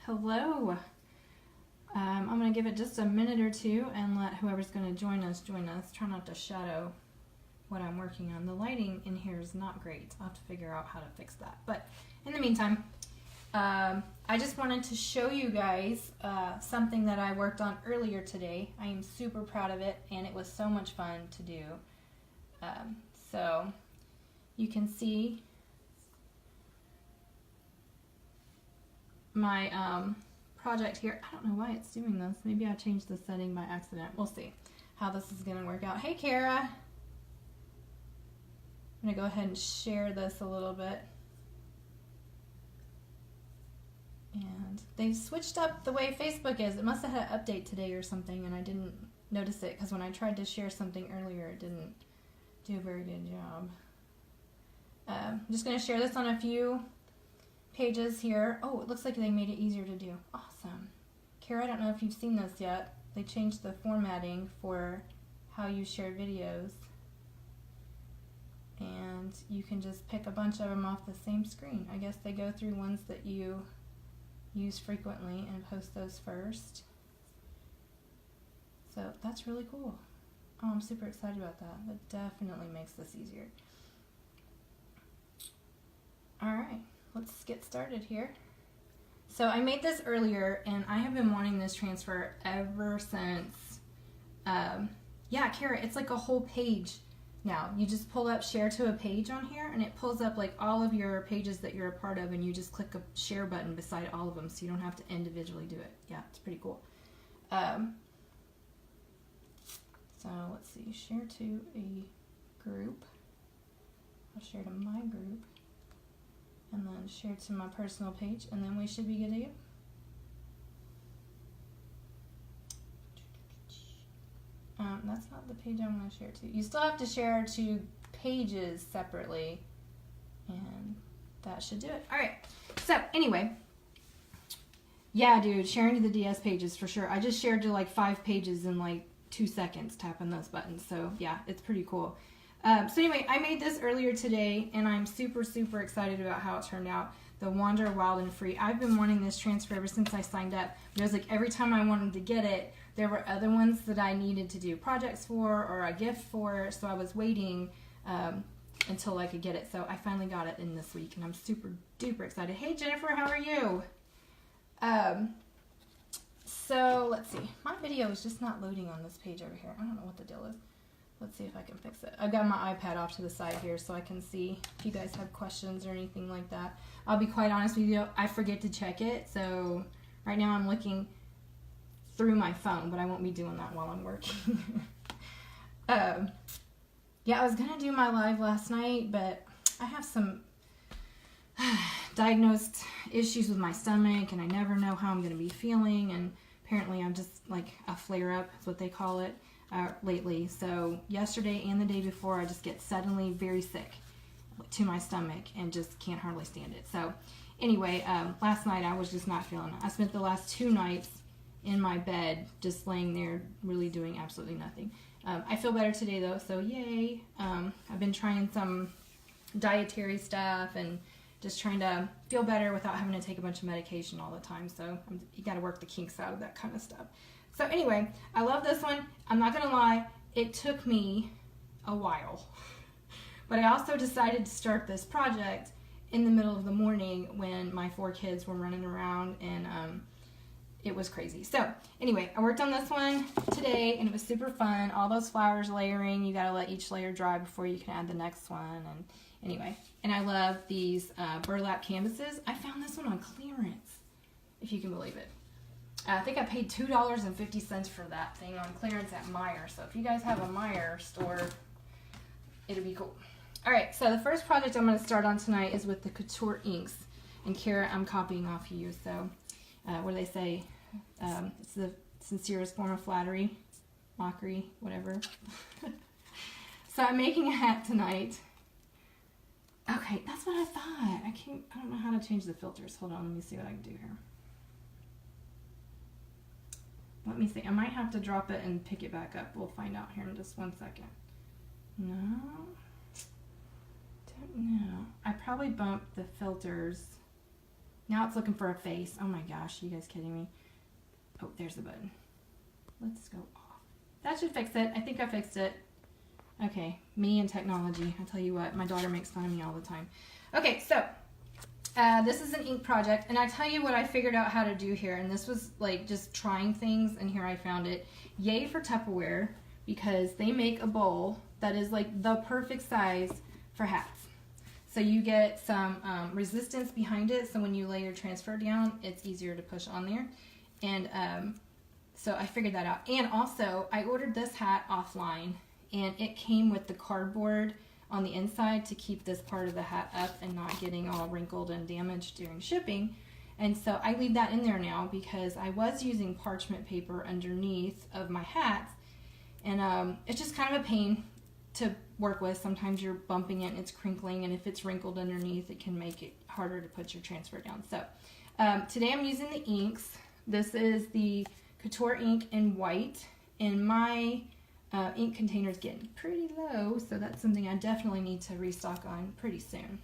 Hello. I'm going to give it just a minute or two and let whoever's going to join us. Try not to shadow what I'm working on. The lighting in here is not great. I'll have to figure out how to fix that. But in the meantime, I just wanted to show you guys something that I worked on earlier today. I am super proud of it, and it was so much fun to do. So you can see my project here. I don't know why it's doing this. Maybe I changed the setting by accident. We'll see how this is going to work out. Hey, Kara. I'm going to go ahead and share this a little bit. And they switched up the way Facebook is. It must have had an update today or something, and I didn't notice it because when I tried to share something earlier, it didn't do a very good job. I'm just going to share this on a few pages here. Oh, it looks like they made it easier to do. Awesome. Kara, I don't know if you've seen this yet. They changed the formatting for how you share videos. And you can just pick a bunch of them off the same screen. I guess they go through ones that you use frequently and post those first. So that's really cool. Oh, I'm super excited about that. That definitely makes this easier. Alright, let's get started here. So I made this earlier, and I have been wanting this transfer ever since. Yeah, Kara, it's like a whole page now. You just pull up share to a page on here, and it pulls up like all of your pages that you're a part of, and you just click a share button beside all of them, so you don't have to individually do it. Yeah, it's pretty cool. So let's see, share to a group. I'll share to my group, and then share to my personal page, and then we should be good to go. That's not the page I'm going to share to. You still have to share to pages separately, and that should do it. Alright, so anyway, yeah, dude, sharing to the DS pages for sure. I just shared to like 5 pages in like 2 seconds tapping those buttons, so yeah, it's pretty cool. So anyway, I made this earlier today, and I'm super, super excited about how it turned out. The Wander Wild and Free. I've been wanting this transfer ever since I signed up. It was like every time I wanted to get it, there were other ones that I needed to do projects for or a gift for, so I was waiting until I could get it. So I finally got it in this week, and I'm super duper excited. Hey Jennifer, how are you? So let's see. My video is just not loading on this page over here. I don't know what the deal is. Let's see if I can fix it. I've got my iPad off to the side here so I can see if you guys have questions or anything like that. I'll be quite honest with you, I forget to check it, so right now I'm looking through my phone, but I won't be doing that while I'm working. Yeah, I was going to do my live last night, but I have some diagnosed issues with my stomach, and I never know how I'm going to be feeling, and apparently I'm just like a flare-up is what they call it. Lately, so yesterday and the day before I just get suddenly very sick to my stomach and just can't hardly stand it. So anyway, last night I was just not feeling it. I spent the last 2 nights in my bed just laying there really doing absolutely nothing. I feel better today though, so yay. I've been trying some dietary stuff and just trying to feel better without having to take a bunch of medication all the time, so you got to work the kinks out of that kind of stuff. So anyway, I love this one. I'm not going to lie, it took me a while. But I also decided to start this project in the middle of the morning when my 4 kids were running around, and it was crazy. So anyway, I worked on this one today, and it was super fun. All those flowers layering, you got to let each layer dry before you can add the next one. And anyway, and I love these burlap canvases. I found this one on clearance, if you can believe it. I think I paid $2.50 for that thing on clearance at Meijer. So if you guys have a Meijer store, it'll be cool. All right, so the first project I'm going to start on tonight is with the Couture inks. And Kara, I'm copying off you. So what do they say? It's the sincerest form of flattery, mockery, whatever. So I'm making a hat tonight. Okay, that's what I thought. I don't know how to change the filters. Hold on, let me see what I can do here. Let me see. I might have to drop it and pick it back up. We'll find out here in just 1 second. No. Don't know. I probably bumped the filters Now it's looking for a face. Oh my gosh, you guys kidding me? Oh, there's the button. Let's go off. That should fix it. I think I fixed it. Okay, me and technology. I tell you what, my daughter makes fun of me all the time. Okay, so this is an ink project, and I tell you what I figured out how to do here, and this was like just trying things, and here I found it. Yay for Tupperware, because they make a bowl that is like the perfect size for hats. So you get some resistance behind it, so when you lay your transfer down, it's easier to push on there. And so I figured that out. And also, I ordered this hat offline, and it came with the cardboard on the inside to keep this part of the hat up and not getting all wrinkled and damaged during shipping. And so I leave that in there now because I was using parchment paper underneath of my hats, and it's just kind of a pain to work with. Sometimes you're bumping it and it's crinkling, and if it's wrinkled underneath, it can make it harder to put your transfer down. So today I'm using the inks. This is the Couture ink in white, and my ink container is getting pretty low, so that's something I definitely need to restock on pretty soon.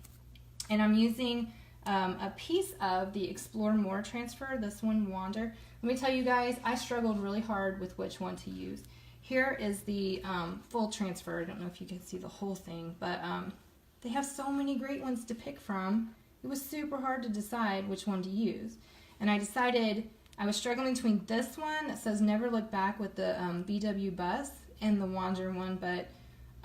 And I'm using a piece of the Explore More transfer, this one, Wander. Let me tell you guys, I struggled really hard with which one to use. Here is the full transfer. I don't know if you can see the whole thing, but they have so many great ones to pick from. It was super hard to decide which one to use. And I decided I was struggling between this one that says Never Look Back with the VW bus and the Wander one, but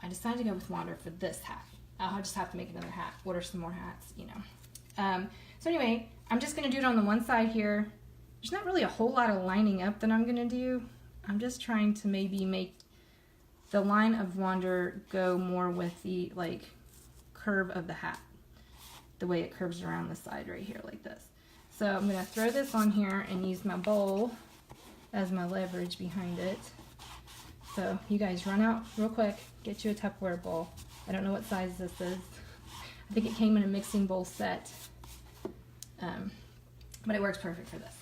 I decided to go with Wander for this hat. I'll just have to make another hat, order some more hats, you know. So anyway, I'm just going to do it on the one side here. There's not really a whole lot of lining up that I'm going to do. I'm just trying to maybe make the line of Wander go more with the like curve of the hat, the way it curves around the side right here like this. So I'm going to throw this on here and use my bowl as my leverage behind it. So you guys run out real quick, get you a Tupperware bowl. I don't know what size this is. I think it came in a mixing bowl set, but it works perfect for this.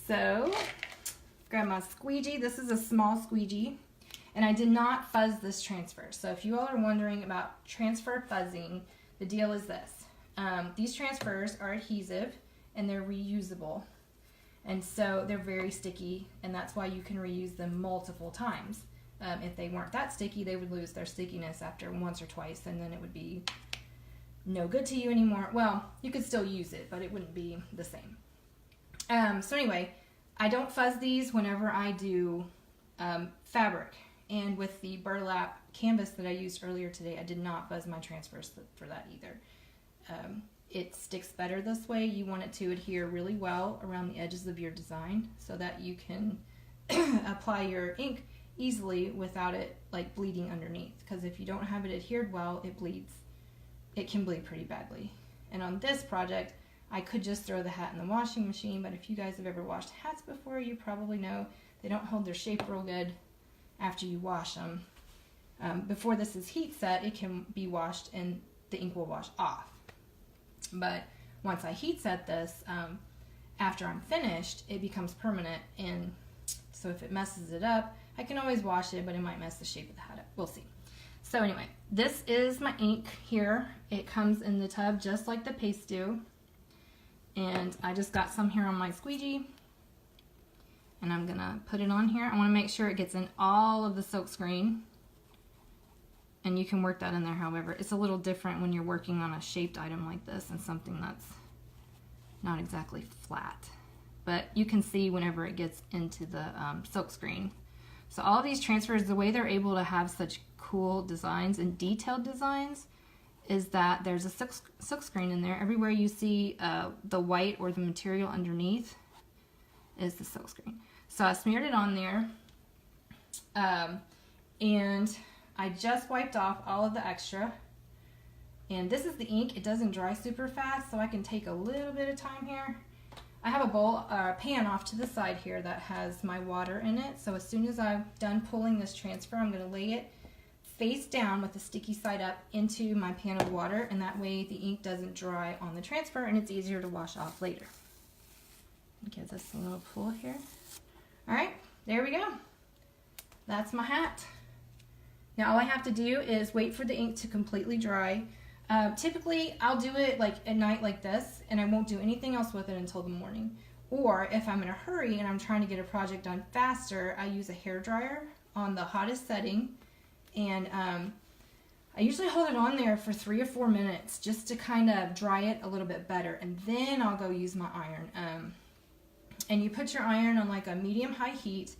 So grab my squeegee. This is a small squeegee, and I did not fuzz this transfer. So if you all are wondering about transfer fuzzing, the deal is this. These transfers are adhesive and they're reusable, and so they're very sticky, and that's why you can reuse them multiple times. If they weren't that sticky, they would lose their stickiness after once or twice, and then it would be no good to you anymore. Well, you could still use it, but it wouldn't be the same. So anyway, I don't fuzz these whenever I do fabric, and with the burlap canvas that I used earlier today, I did not fuzz my transfers for that either. It sticks better this way. You want it to adhere really well around the edges of your design so that you can apply your ink easily without it like bleeding underneath, because if you don't have it adhered well, it bleeds. It can bleed pretty badly. And on this project, I could just throw the hat in the washing machine, but if you guys have ever washed hats before, you probably know they don't hold their shape real good after you wash them. Before this is heat set, it can be washed and the ink will wash off. But once I heat set this, after I'm finished, it becomes permanent, and so if it messes it up, I can always wash it, but it might mess the shape of the hat up. We'll see. So anyway, this is my ink here. It comes in the tub just like the paste do, and I just got some here on my squeegee, and I'm gonna put it on here. I want to make sure it gets in all of the silk screen, and you can work that in there however. It's a little different when you're working on a shaped item like this and something that's not exactly flat, but you can see whenever it gets into the silk screen. So all of these transfers, the way they're able to have such cool designs and detailed designs is that there's a silk screen in there. Everywhere you see the white or the material underneath is the silk screen. So I smeared it on there, and I just wiped off all of the extra. And this is the ink. It doesn't dry super fast, so I can take a little bit of time here. I have a pan off to the side here that has my water in it. So as soon as I'm done pulling this transfer, I'm going to lay it face down with the sticky side up into my pan of water, and that way the ink doesn't dry on the transfer and it's easier to wash off later. Give this a little pull here. All right, there we go. That's my hat. Now all I have to do is wait for the ink to completely dry. Typically, I'll do it like at night like this, and I won't do anything else with it until the morning. Or if I'm in a hurry and I'm trying to get a project done faster, I use a hair dryer on the hottest setting, and I usually hold it on there for 3 or 4 minutes just to kind of dry it a little bit better, and then I'll go use my iron. And you put your iron on like a medium-high heat,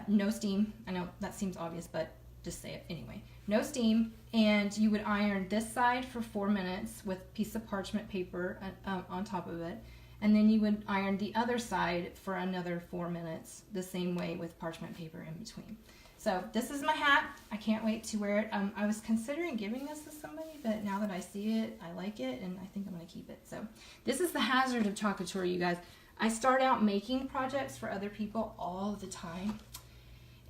no steam. I know that seems obvious, but just say it anyway. No steam, and you would iron this side for 4 minutes with a piece of parchment paper on top of it, and then you would iron the other side for another 4 minutes the same way with parchment paper in between. So this is my hat. I can't wait to wear it. I was considering giving this to somebody, but now that I see it, I like it, and I think I'm going to keep it. So this is the hazard of Couture, you guys. I start out making projects for other people all the time,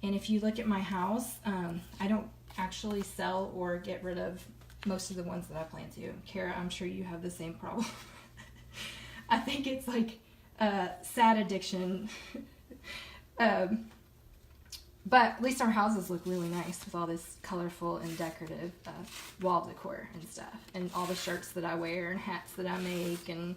and if you look at my house, I don't actually sell or get rid of most of the ones that I plan to. Kara, I'm sure you have the same problem. I think it's like a sad addiction. But at least our houses look really nice with all this colorful and decorative wall decor and stuff, and all the shirts that I wear and hats that I make, and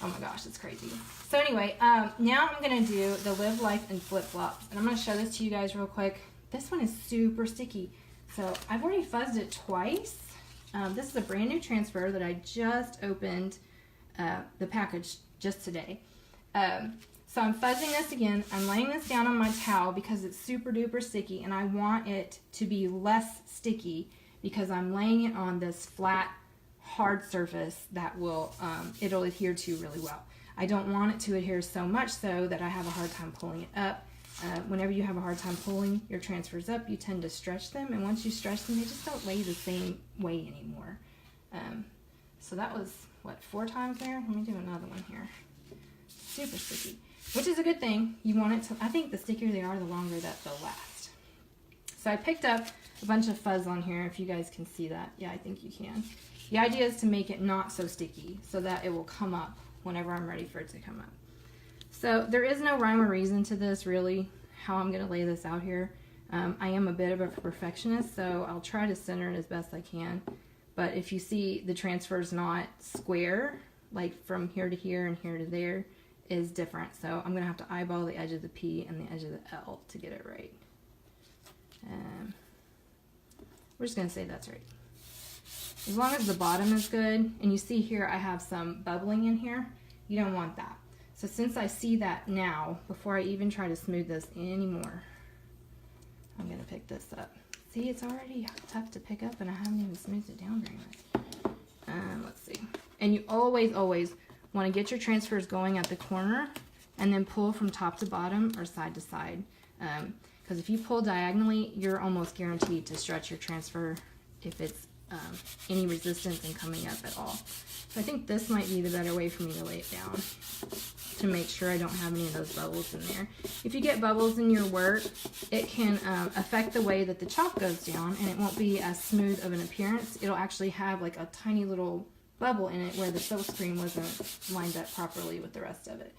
oh my gosh, it's crazy. So anyway, now I'm going to do the Live Life in Flip-Flops, and I'm going to show this to you guys real quick. This one is super sticky. So I've already fuzzed it twice. This is a brand new transfer that I just opened the package just today. So I'm fuzzing this again. I'm laying this down on my towel because it's super duper sticky, and I want it to be less sticky because I'm laying it on this flat, hard surface that will it'll adhere to really well. I don't want it to adhere so much so that I have a hard time pulling it up. Whenever you have a hard time pulling your transfers up, you tend to stretch them, and once you stretch them, they just don't lay the same way anymore. So that was, what, 4 times there? Let me do another one here. Super sticky, which is a good thing. You want it to, I think the stickier they are, the longer that they'll last. So I picked up a bunch of fuzz on here, if you guys can see that. Yeah, I think you can. The idea is to make it not so sticky so that it will come up whenever I'm ready for it to come up. So there is no rhyme or reason to this, really, how I'm going to lay this out here. I am a bit of a perfectionist, so I'll try to center it as best I can. But if you see the transfer's not square, like from here to here and here to there, is different. So I'm going to have to eyeball the edge of the P and the edge of the L to get it right. We're just going to say that's right. As long as the bottom is good, and you see here I have some bubbling in here, you don't want that. So since I see that now, before I even try to smooth this anymore, I'm going to pick this up. See, it's already tough to pick up, and I haven't even smoothed it down very much. Let's see. And you always want to get your transfers going at the corner, and then pull from top to bottom or side to side. Because if you pull diagonally, you're almost guaranteed to stretch your transfer if it's any resistance in coming up at all. So I think this might be the better way for me to lay it down to make sure I don't have any of those bubbles in there. If you get bubbles in your work, it can affect the way that the chalk goes down, and it won't be as smooth of an appearance. It'll actually have like a tiny little bubble in it where the silk screen wasn't lined up properly with the rest of it.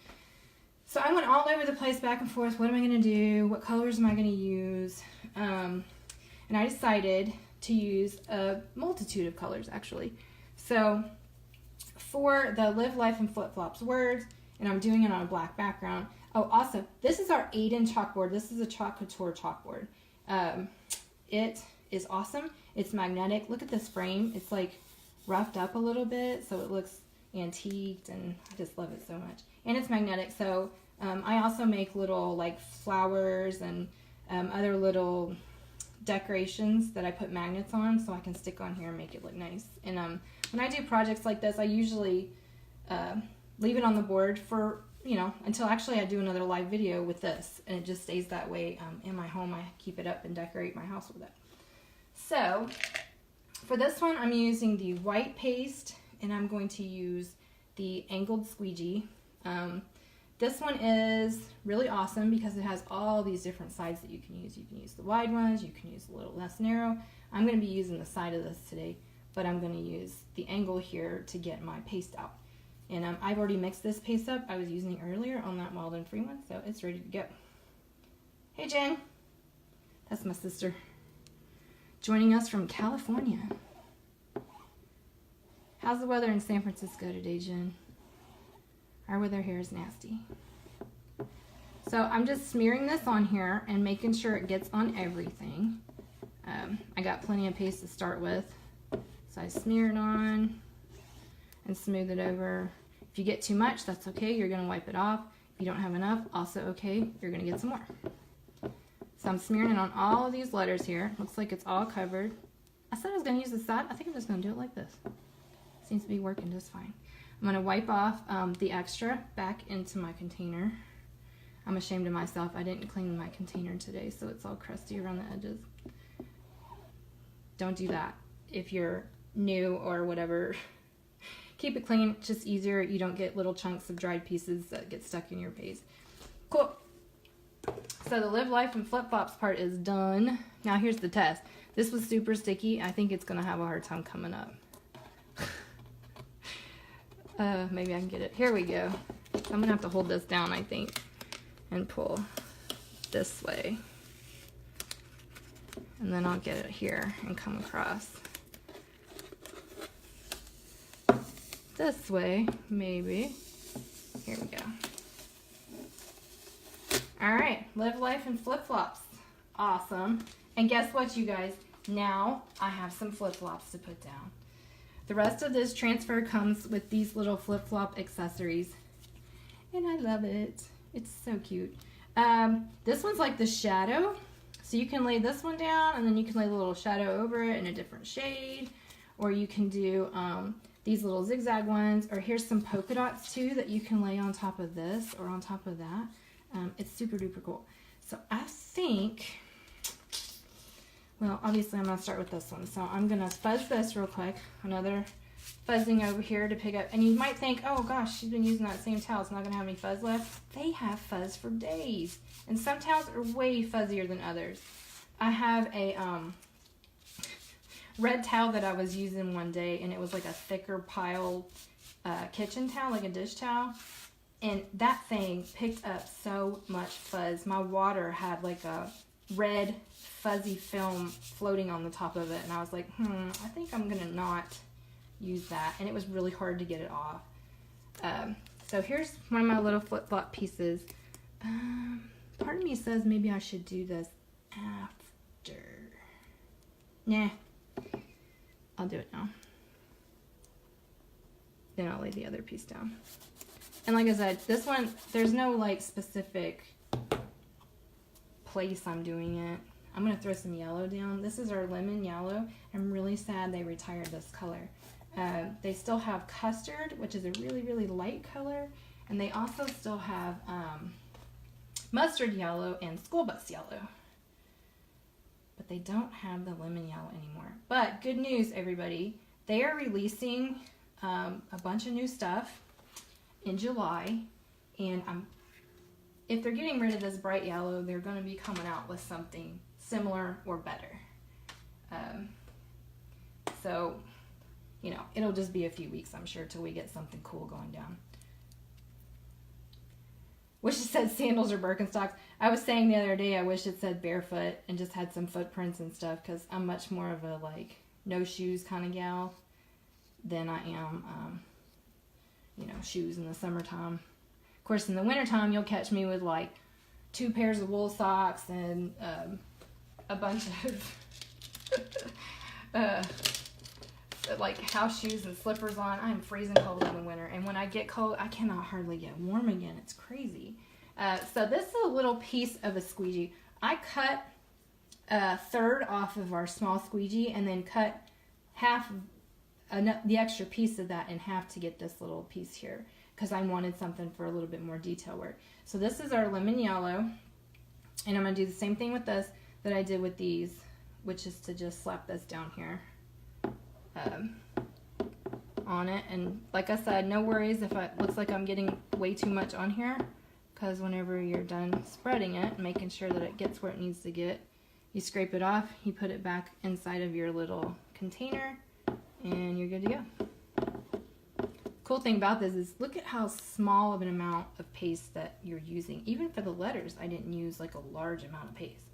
So I went all over the place, back and forth. What am I going to do? What colors am I going to use? And I decided to use a multitude of colors, actually. So for the Live Life in Flip-Flops words, and I'm doing it on a black background. Oh, also, this is our Aiden chalkboard. This is a Couture chalkboard. It is awesome. It's magnetic. Look at this frame. It's like roughed up a little bit, so it looks antiqued, and I just love it so much. And it's magnetic, so I also make little like flowers and other little decorations that I put magnets on so I can stick on here and make it look nice. And when I do projects like this, I usually leave it on the board for, you know, until actually I do another live video with this, and it just stays that way in my home. I keep it up and decorate my house with it. So for this one, I'm using the white paste, and I'm going to use the angled squeegee. This one is really awesome because it has all these different sides that you can use. You can use the wide ones, you can use a little less narrow. I'm going to be using the side of this today, but I'm going to use the angle here to get my paste out. And I've already mixed this paste up. I was using it earlier on that Wild and Free one, so it's ready to go. Hey Jen, that's my sister, joining us from California. How's the weather in San Francisco today, Jen? Our weather here is nasty. So I'm just smearing this on here and making sure it gets on everything. I got plenty of paste to start with. So I smear it on and smooth it over. If you get too much, that's okay. You're going to wipe it off. If you don't have enough, also okay. You're going to get some more. So I'm smearing it on all of these letters here. Looks like it's all covered. I said I was going to use the side. I think I'm just going to do it like this. Seems to be working just fine. I'm going to wipe off the extra back into my container. I'm ashamed of myself. I didn't clean my container today, so it's all crusty around the edges. Don't do that if you're new or whatever. Keep it clean. It's just easier. You don't get little chunks of dried pieces that get stuck in your paste. Cool. So the Live Life and Flip Flops part is done. Now here's the test. This was super sticky. I think it's going to have a hard time coming up. Maybe I can get it. Here we go. So I'm going to have to hold this down, I think, and pull this way. And then I'll get it here and come across. This way, maybe. Here we go. Alright, Live Life and Flip Flops. Awesome. And guess what, you guys? Now I have some flip flops to put down. The rest of this transfer comes with these little flip flop accessories. And I love it. It's so cute. This one's like the shadow. So you can lay this one down and then you can lay the little shadow over it in a different shade. Or you can do these little zigzag ones. Or here's some polka dots too that you can lay on top of this or on top of that. It's super duper cool. So I think, well, obviously I'm going to start with this one. So I'm going to fuzz this real quick. Another fuzzing over here to pick up. And you might think, oh gosh, she's been using that same towel. It's not going to have any fuzz left. They have fuzz for days. And some towels are way fuzzier than others. I have a red towel that I was using one day, and it was like a thicker pile kitchen towel, like a dish towel. And that thing picked up so much fuzz. My water had like a red fuzzy film floating on the top of it. And I was like, I think I'm going to not use that. And it was really hard to get it off. So here's one of my little flip-flop pieces. Part of me says maybe I should do this after. Nah. I'll do it now. Then I'll lay the other piece down. And like I said, this one, there's no like specific place I'm doing it. I'm going to throw some yellow down. This is our lemon yellow. I'm really sad they retired this color. They still have custard, which is a really, really light color. And they also still have mustard yellow and school bus yellow. But they don't have the lemon yellow anymore. But good news, everybody. They are releasing a bunch of new stuff in July, and if they're getting rid of this bright yellow, they're going to be coming out with something similar or better. So, you know, it'll just be a few weeks, I'm sure, till we get something cool going down. Wish it said sandals or Birkenstocks. I was saying the other day I wish it said barefoot and just had some footprints and stuff, because I'm much more of a like no shoes kind of gal than I am you know, shoes in the summertime. Of course, in the wintertime, you'll catch me with like 2 pairs of wool socks and a bunch of like house shoes and slippers on. I'm freezing cold in the winter, and when I get cold, I cannot hardly get warm again. It's crazy. So this is a little piece of a squeegee. I cut a third off of our small squeegee and then cut half the extra piece of that in half to get this little piece here, because I wanted something for a little bit more detail work. So this is our lemon yellow, and I'm going to do the same thing with this that I did with these, which is to just slap this down here on it. And like I said, no worries if it looks like I'm getting way too much on here, because whenever you're done spreading it, making sure that it gets where it needs to get, you scrape it off, you put it back inside of your little container, and you're good to go. Cool thing about this is look at how small of an amount of paste that you're using. Even for the letters, I didn't use like a large amount of paste.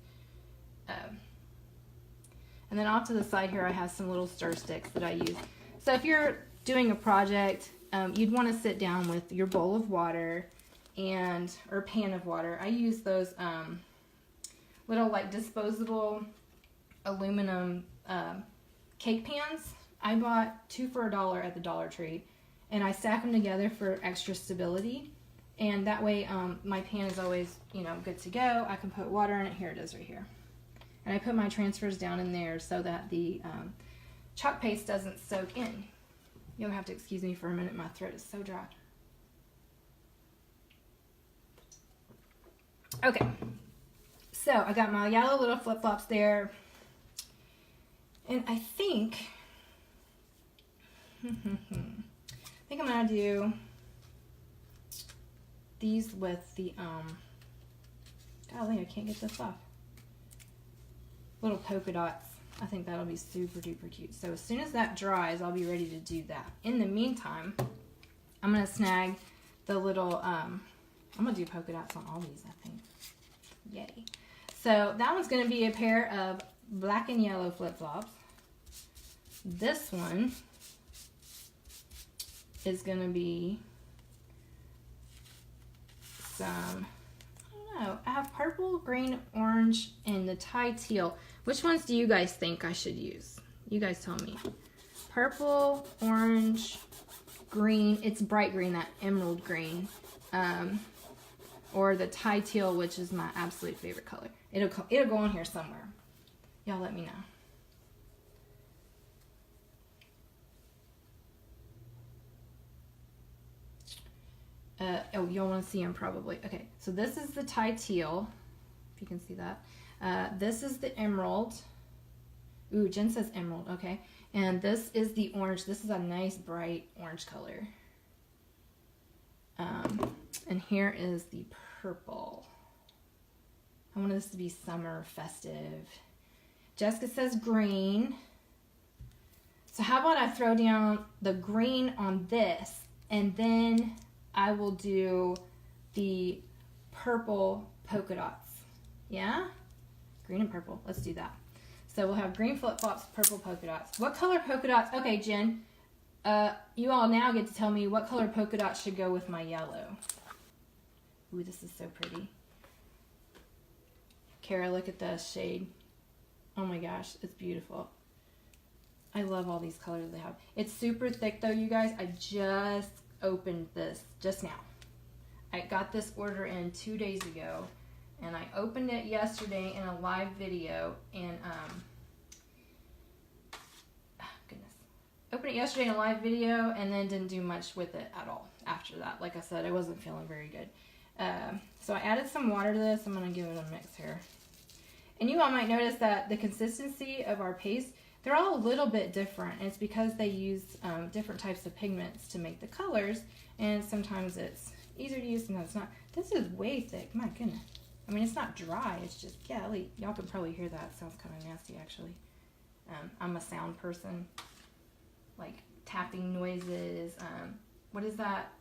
And then off to the side here, I have some little stir sticks that I use. So if you're doing a project, you'd want to sit down with your bowl of water or pan of water. I use those little like disposable aluminum cake pans. I bought 2 for $1 at the Dollar Tree, and I stack them together for extra stability. And that way, my pan is always, you know, good to go. I can put water in it. Here it is right here. And I put my transfers down in there so that the chalk paste doesn't soak in. You'll have to excuse me for a minute. My throat is so dry. Okay. So I got my yellow little flip-flops there. And I think I'm going to do these with the, golly, I can't get this off. Little polka dots. I think that'll be super duper cute. So as soon as that dries, I'll be ready to do that. In the meantime, I'm going to snag the little, I'm going to do polka dots on all these, I think. Yay. So that one's going to be a pair of black and yellow flip-flops. This one is going to be some, I don't know, I have purple, green, orange, and the Thai teal. Which ones do you guys think I should use? You guys tell me. Purple, orange, green. It's bright green, that emerald green. Or the Thai teal, which is my absolute favorite color. It'll go in here somewhere. Y'all let me know. Oh, you'll want to see them probably. Okay, so this is the Thai teal, if you can see that. This is the emerald. Ooh, Jen says emerald, okay. And this is the orange. This is a nice bright orange color. And here is the purple. I want this to be summer festive. Jessica says green. So how about I throw down the green on this, and then I will do the purple polka dots. Yeah? Green and purple. Let's do that. So we'll have green flip-flops, purple polka dots. What color polka dots? Okay, Jen. You all now get to tell me what color polka dots should go with my yellow. Ooh, this is so pretty. Kara, look at the shade. Oh my gosh, it's beautiful. I love all these colors they have. It's super thick though, you guys. I just opened this just now. I got this order in 2 days ago, and I opened it yesterday in a live video, and opened it yesterday in a live video, and then didn't do much with it at all after that. Like I said, I wasn't feeling very good. So I added some water to this. I'm going to give it a mix here. And you all might notice that the consistency of our paste, they're all a little bit different. And it's because they use different types of pigments to make the colors. And sometimes it's easier to use, sometimes it's not. This is way thick. My goodness. I mean, it's not dry. It's just, yeah, y'all can probably hear that. It sounds kind of nasty, actually. I'm a sound person. Like tapping noises. What is that?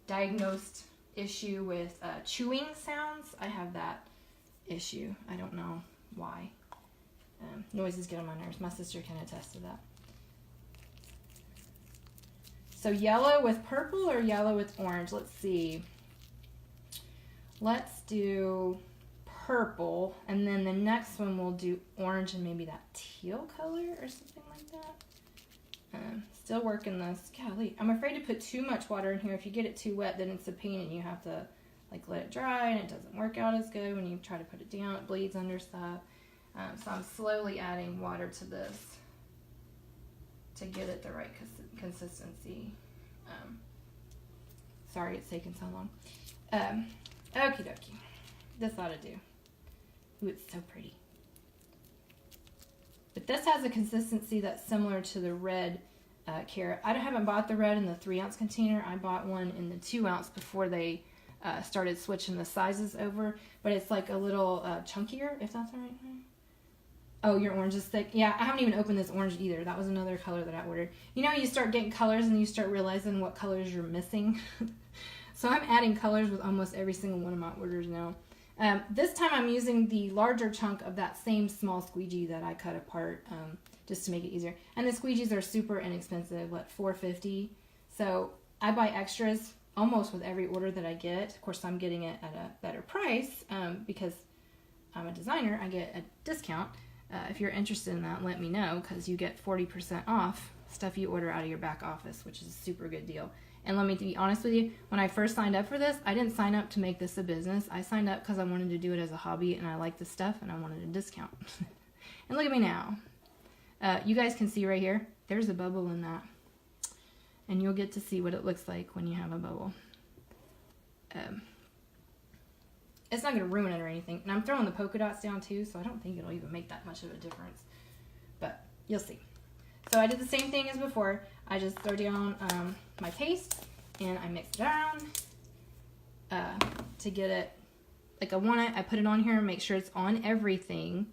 Diagnosed issue with chewing sounds. I have that issue. I don't know why. Noises get on my nerves. My sister can attest to that. So yellow with purple or yellow with orange? Let's see. Let's do purple, and then the next one we'll do orange and maybe that teal color or something like that. Still working this. Golly, I'm afraid to put too much water in here. If you get it too wet, then it's a pain, and you have to like let it dry, and it doesn't work out as good when you try to put it down. It bleeds under stuff. So I'm slowly adding water to this to get it the right consistency. Sorry it's taking so long. Okie dokie. This ought to do. Ooh, it's so pretty. But this has a consistency that's similar to the red carrot. I haven't bought the red in the 3-ounce container. I bought one in the 2-ounce before they started switching the sizes over. But it's like a little chunkier, if that's the right thing. Oh, your orange is thick. Yeah, I haven't even opened this orange either. That was another color that I ordered. You know, you start getting colors and you start realizing what colors you're missing. So I'm adding colors with almost every single one of my orders now. This time I'm using the larger chunk of that same small squeegee that I cut apart just to make it easier. And the squeegees are super inexpensive, what, $4.50? So I buy extras almost with every order that I get. Of course, I'm getting it at a better price because I'm a designer. I get a discount. If you're interested in that, let me know, because you get 40% off stuff you order out of your back office, which is a super good deal. And let me be honest with you, when I first signed up for this, I didn't sign up to make this a business. I signed up because I wanted to do it as a hobby, and I like the stuff, and I wanted a discount. And look at me now. You guys can see right here, there's a bubble in that. And you'll get to see what it looks like when you have a bubble. It's not going to ruin it or anything. And I'm throwing the polka dots down too, so I don't think it'll even make that much of a difference. But you'll see. So I did the same thing as before. I just throw down my paste and I mix it around to get it like I want it. I put it on here and make sure it's on everything.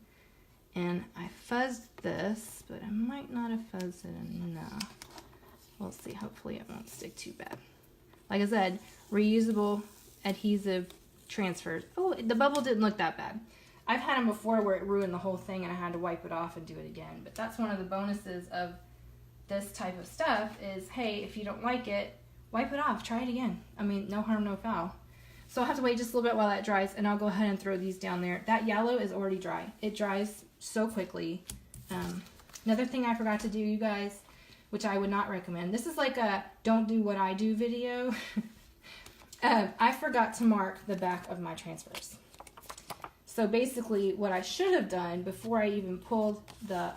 And I fuzzed this, but I might not have fuzzed it enough. We'll see. Hopefully it won't stick too bad. Like I said, reusable adhesive transfers. Oh, the bubble didn't look that bad. I've had them before where it ruined the whole thing and I had to wipe it off and do it again. But that's one of the bonuses of this type of stuff is, hey, if you don't like it, wipe it off. Try it again. I mean, no harm, no foul. So I'll have to wait just a little bit while that dries, and I'll go ahead and throw these down there. That yellow is already dry. It dries so quickly. Another thing I forgot to do, you guys, which I would not recommend. This is like a don't do what I do video. I forgot to mark the back of my transfers. So basically what I should have done before I even pulled the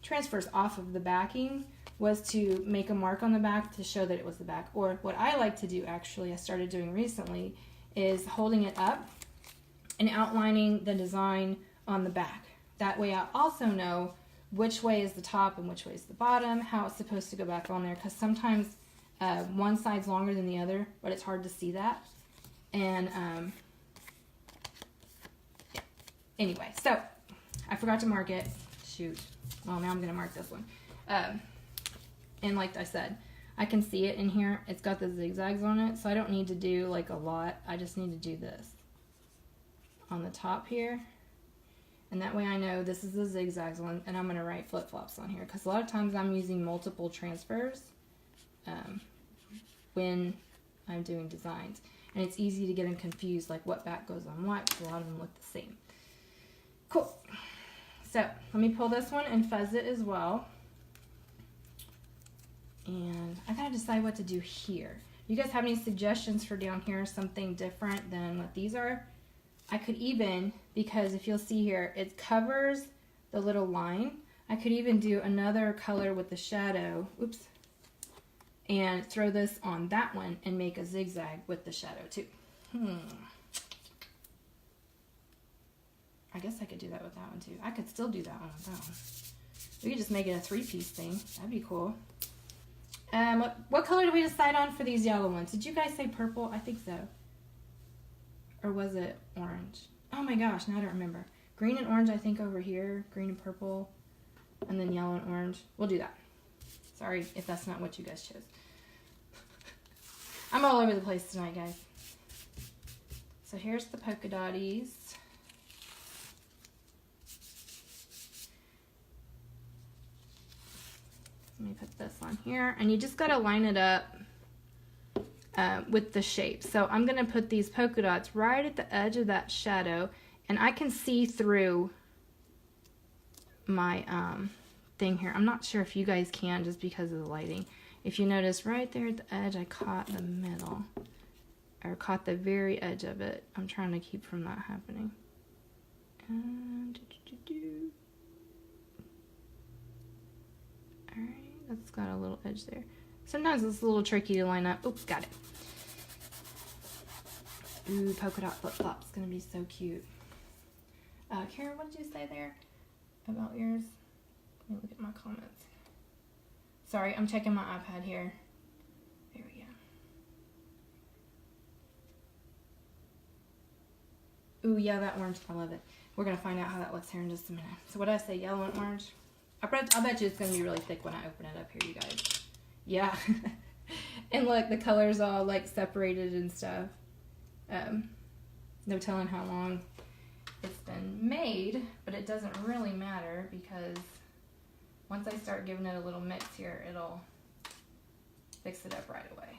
transfers off of the backing was to make a mark on the back to show that it was the back. Or what I like to do, actually, I started doing recently, is holding it up and outlining the design on the back. That way I also know which way is the top and which way is the bottom, how it's supposed to go back on there, because sometimes one side's longer than the other, but it's hard to see that. And yeah. Anyway, so I forgot to mark it. Shoot. Well, now I'm going to mark this one. And like I said, I can see it in here. It's got the zigzags on it, so I don't need to do like a lot. I just need to do this on the top here. And that way I know this is the zigzags one, and I'm going to write flip-flops on here, because a lot of times I'm using multiple transfers when I'm doing designs. And it's easy to get them confused, like what back goes on what, because a lot of them look the same. Cool. So let me pull this one and fuzz it as well. And I gotta decide what to do here. You guys have any suggestions for down here, something different than what these are? I could even, because if you'll see here, it covers the little line. I could even do another color with the shadow, oops, and throw this on that one and make a zigzag with the shadow too. I guess I could do that with that one too. I could still do that one with that one. We could just make it a three-piece thing. That'd be cool. What color did we decide on for these yellow ones? Did you guys say purple? I think so. Or was it orange? Oh my gosh, now I don't remember. Green and orange, I think, over here. Green and purple. And then yellow and orange. We'll do that. Sorry if that's not what you guys chose. I'm all over the place tonight, guys. So here's the polka dotties. Let me put this on here. And you just got to line it up with the shape. So I'm going to put these polka dots right at the edge of that shadow. And I can see through my thing here. I'm not sure if you guys can just because of the lighting. If you notice right there at the edge, I caught the middle. Or caught the very edge of it. I'm trying to keep from that happening. And alright, that's got a little edge there. Sometimes it's a little tricky to line up. Oops, got it. Ooh, polka dot flip-flops. Gonna be so cute. Karen, what did you say there about yours? Let me look at my comments. Sorry, I'm checking my iPad here. There we go. Ooh, yeah, that orange. I love it. We're gonna find out how that looks here in just a minute. So what did I say? Yellow and orange? I bet you it's gonna be really thick when I open it up here, you guys. Yeah. And look, the colors all like separated and stuff. No telling how long it's been made, but it doesn't really matter because once I start giving it a little mix here, it'll fix it up right away.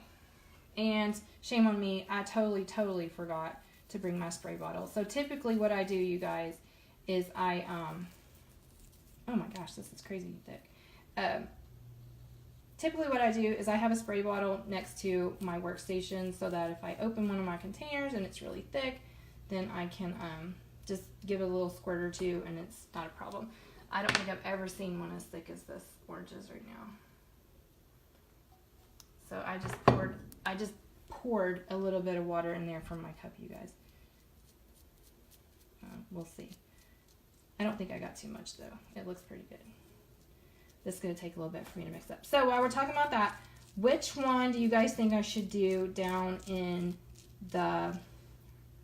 And shame on me, I totally forgot to bring my spray bottle. So typically what I do, you guys, is I, oh my gosh, this is crazy thick. Typically what I do is I have a spray bottle next to my workstation so that if I open one of my containers and it's really thick, then I can just give it a little squirt or two and it's not a problem. I don't think I've ever seen one as thick as this orange is right now. So I just poured a little bit of water in there from my cup, you guys. We'll see. I don't think I got too much though. It looks pretty good. This is going to take a little bit for me to mix up. So while we're talking about that, which one do you guys think I should do down in the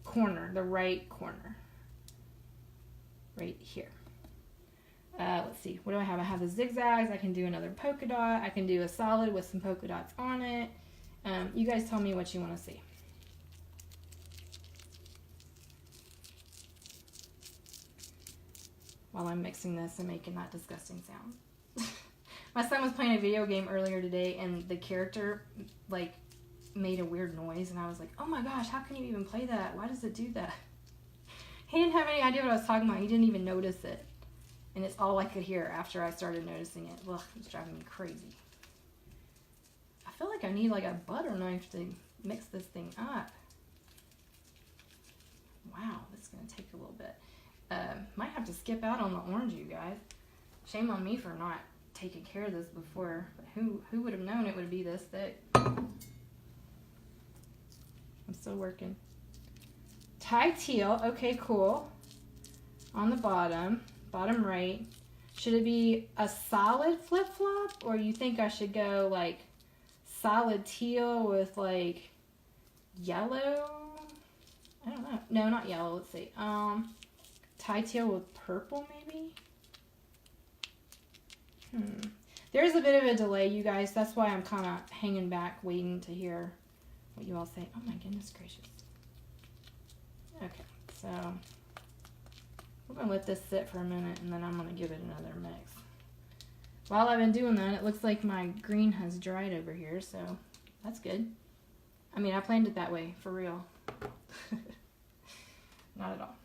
corner, the right corner? Right here. Let's see, what do I have? I have the zigzags. I can do another polka dot. I can do a solid with some polka dots on it. You guys tell me what you want to see. While I'm mixing this and making that disgusting sound. My son was playing a video game earlier today and the character like made a weird noise and I was like, oh my gosh, how can you even play that? Why does it do that? He didn't have any idea what I was talking about. He didn't even notice it. And it's all I could hear after I started noticing it. Ugh, it's driving me crazy. I feel like I need like a butter knife to mix this thing up. Wow, this is going to take a little bit. Might have to skip out on the orange, you guys. Shame on me for not taking care of this before. But who would have known it would be this thick? I'm still working. Tie teal. Okay, cool. On the bottom right. Should it be a solid flip-flop? Or you think I should go like solid teal with like yellow? I don't know. No, not yellow. Let's see. Tie teal with purple maybe? There's a bit of a delay, you guys. That's why I'm kind of hanging back waiting to hear what you all say. Oh my goodness gracious. Okay, so we're going to let this sit for a minute and then I'm going to give it another mix. While I've been doing that, it looks like my green has dried over here, so that's good. I mean, I planned it that way, for real. Not at all.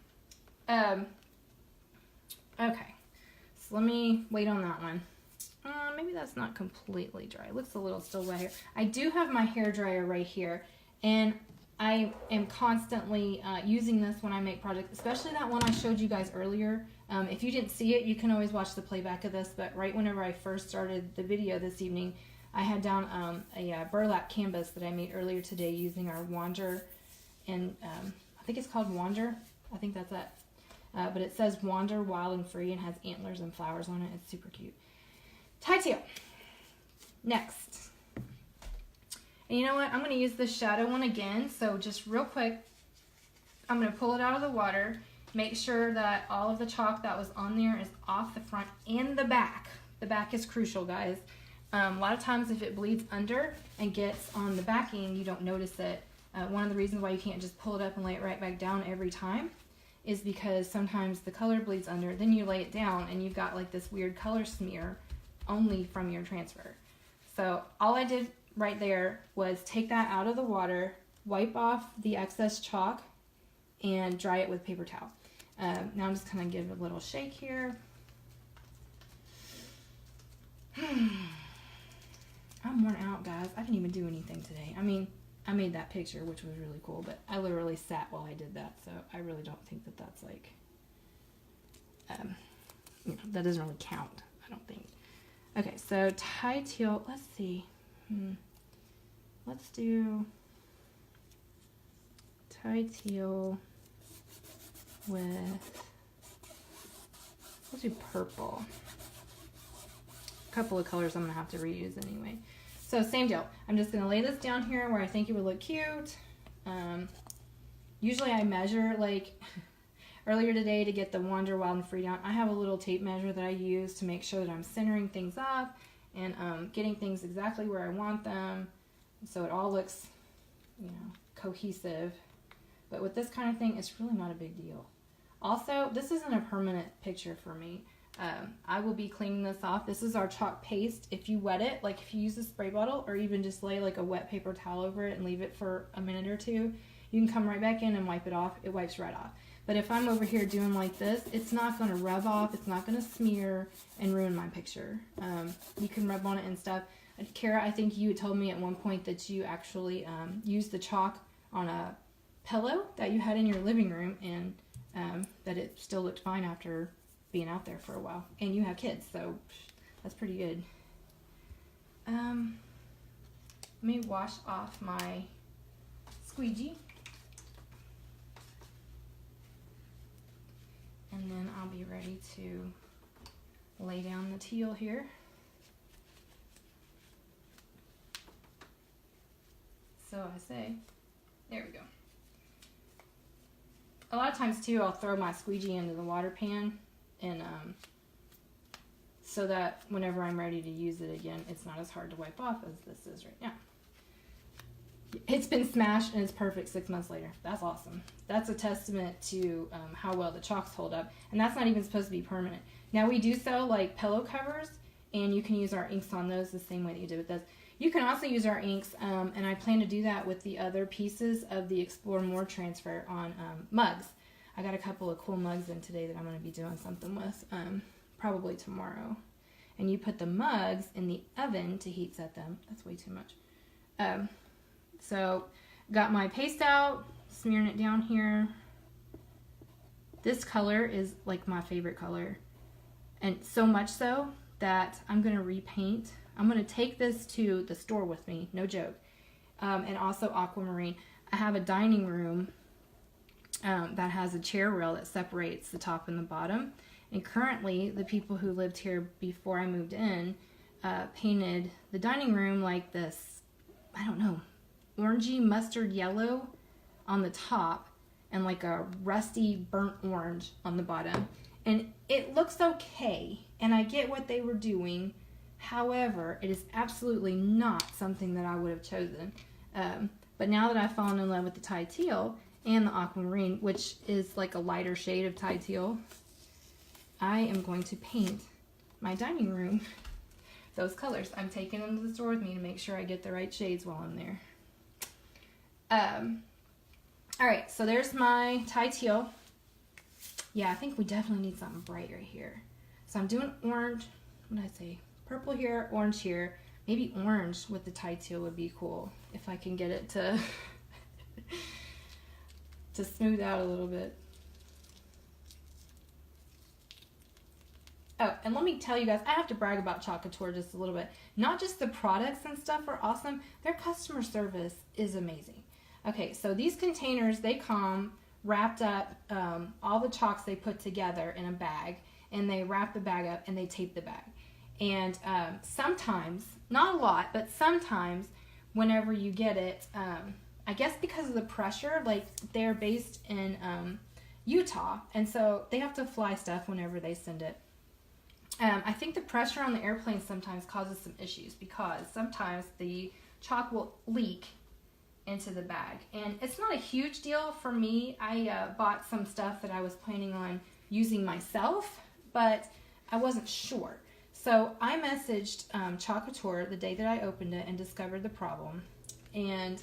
Okay, so let me wait on that one. Maybe that's not completely dry. It looks a little still wet here. I do have my hair dryer right here, and I am constantly using this when I make projects, especially that one I showed you guys earlier. If you didn't see it, you can always watch the playback of this, but right whenever I first started the video this evening, I had down a burlap canvas that I made earlier today using our Wander, and I think it's called Wander. I think that's it. But it says Wander Wild and Free and has antlers and flowers on it. It's super cute. Tie teal. Next. And you know what? I'm going to use this shadow one again. So just real quick, I'm going to pull it out of the water. Make sure that all of the chalk that was on there is off the front and the back. The back is crucial, guys. A lot of times if it bleeds under and gets on the backing, you don't notice it. One of the reasons why you can't just pull it up and lay it right back down every time is because sometimes the color bleeds under, then you lay it down and you've got like this weird color smear only from your transfer. So all I did right there was take that out of the water, wipe off the excess chalk, and dry it with paper towel. Now I'm just going to give it a little shake here. I'm worn out, guys. I didn't even do anything today. I mean, I made that picture, which was really cool, but I literally sat while I did that, so I really don't think that that's like, you know, that doesn't really count, I don't think. Okay, so tie teal, let's see. Let's do tie teal with, let's do purple. A couple of colors I'm going to have to reuse anyway. So same deal. I'm just going to lay this down here where I think it would look cute. Usually I measure, like earlier today to get the Wander Wild and Free down, I have a little tape measure that I use to make sure that I'm centering things up and getting things exactly where I want them so it all looks, you know, cohesive. But with this kind of thing, it's really not a big deal. Also, this isn't a permanent picture for me. I will be cleaning this off. This is our chalk paste. If you wet it, like if you use a spray bottle or even just lay like a wet paper towel over it and leave it for a minute or two, you can come right back in and wipe it off. It wipes right off. But if I'm over here doing like this, it's not going to rub off. It's not going to smear and ruin my picture. You can rub on it and stuff. Kara, I think you told me at one point that you actually used the chalk on a pillow that you had in your living room, and that it still looked fine after being out there for a while. And you have kids, so that's pretty good. Let me wash off my squeegee. And then I'll be ready to lay down the teal here. So I say, there we go. A lot of times too, I'll throw my squeegee into the water pan, and so that whenever I'm ready to use it again, it's not as hard to wipe off as this is right now. It's been smashed and it's perfect 6 months later. That's awesome. That's a testament to how well the chalks hold up. And that's not even supposed to be permanent. Now we do sell like pillow covers, and you can use our inks on those the same way that you did with this. You can also use our inks, and I plan to do that with the other pieces of the Explore More transfer on mugs. I got a couple of cool mugs in today that I'm going to be doing something with, probably tomorrow. And you put the mugs in the oven to heat set them. That's way too much. So got my paste out, smearing it down here. This color is like my favorite color, and so much so that I'm going to repaint. I'm going to take this to the store with me, no joke, and also aquamarine. I have a dining room that has a chair rail that separates the top and the bottom, and currently the people who lived here before I moved in painted the dining room like this, I don't know, orangey mustard yellow on the top and like a rusty burnt orange on the bottom, and it looks okay, and I get what they were doing. However, it is absolutely not something that I would have chosen. But now that I've fallen in love with the Tide Teal and the aquamarine, which is like a lighter shade of Tide Teal, I am going to paint my dining room those colors. I'm taking them to the store with me to make sure I get the right shades while I'm there. Alright, so there's my Tide Teal. Yeah, I think we definitely need something bright right here. So I'm doing orange. What did I say? Purple here, orange here. Maybe orange with the Tide Teal would be cool if I can get it to to smooth out a little bit. Oh, and let me tell you guys, I have to brag about Couture just a little bit. Not just the products and stuff are awesome, their customer service is amazing. Okay, so these containers, they come wrapped up, all the chalks they put together in a bag, and they wrap the bag up and they tape the bag. And sometimes, not a lot, but sometimes whenever you get it, I guess because of the pressure, like they're based in Utah, and so they have to fly stuff whenever they send it. I think the pressure on the airplane sometimes causes some issues because sometimes the chalk will leak into the bag. And it's not a huge deal for me. I bought some stuff that I was planning on using myself, but I wasn't sure. So I messaged Couture the day that I opened it and discovered the problem. And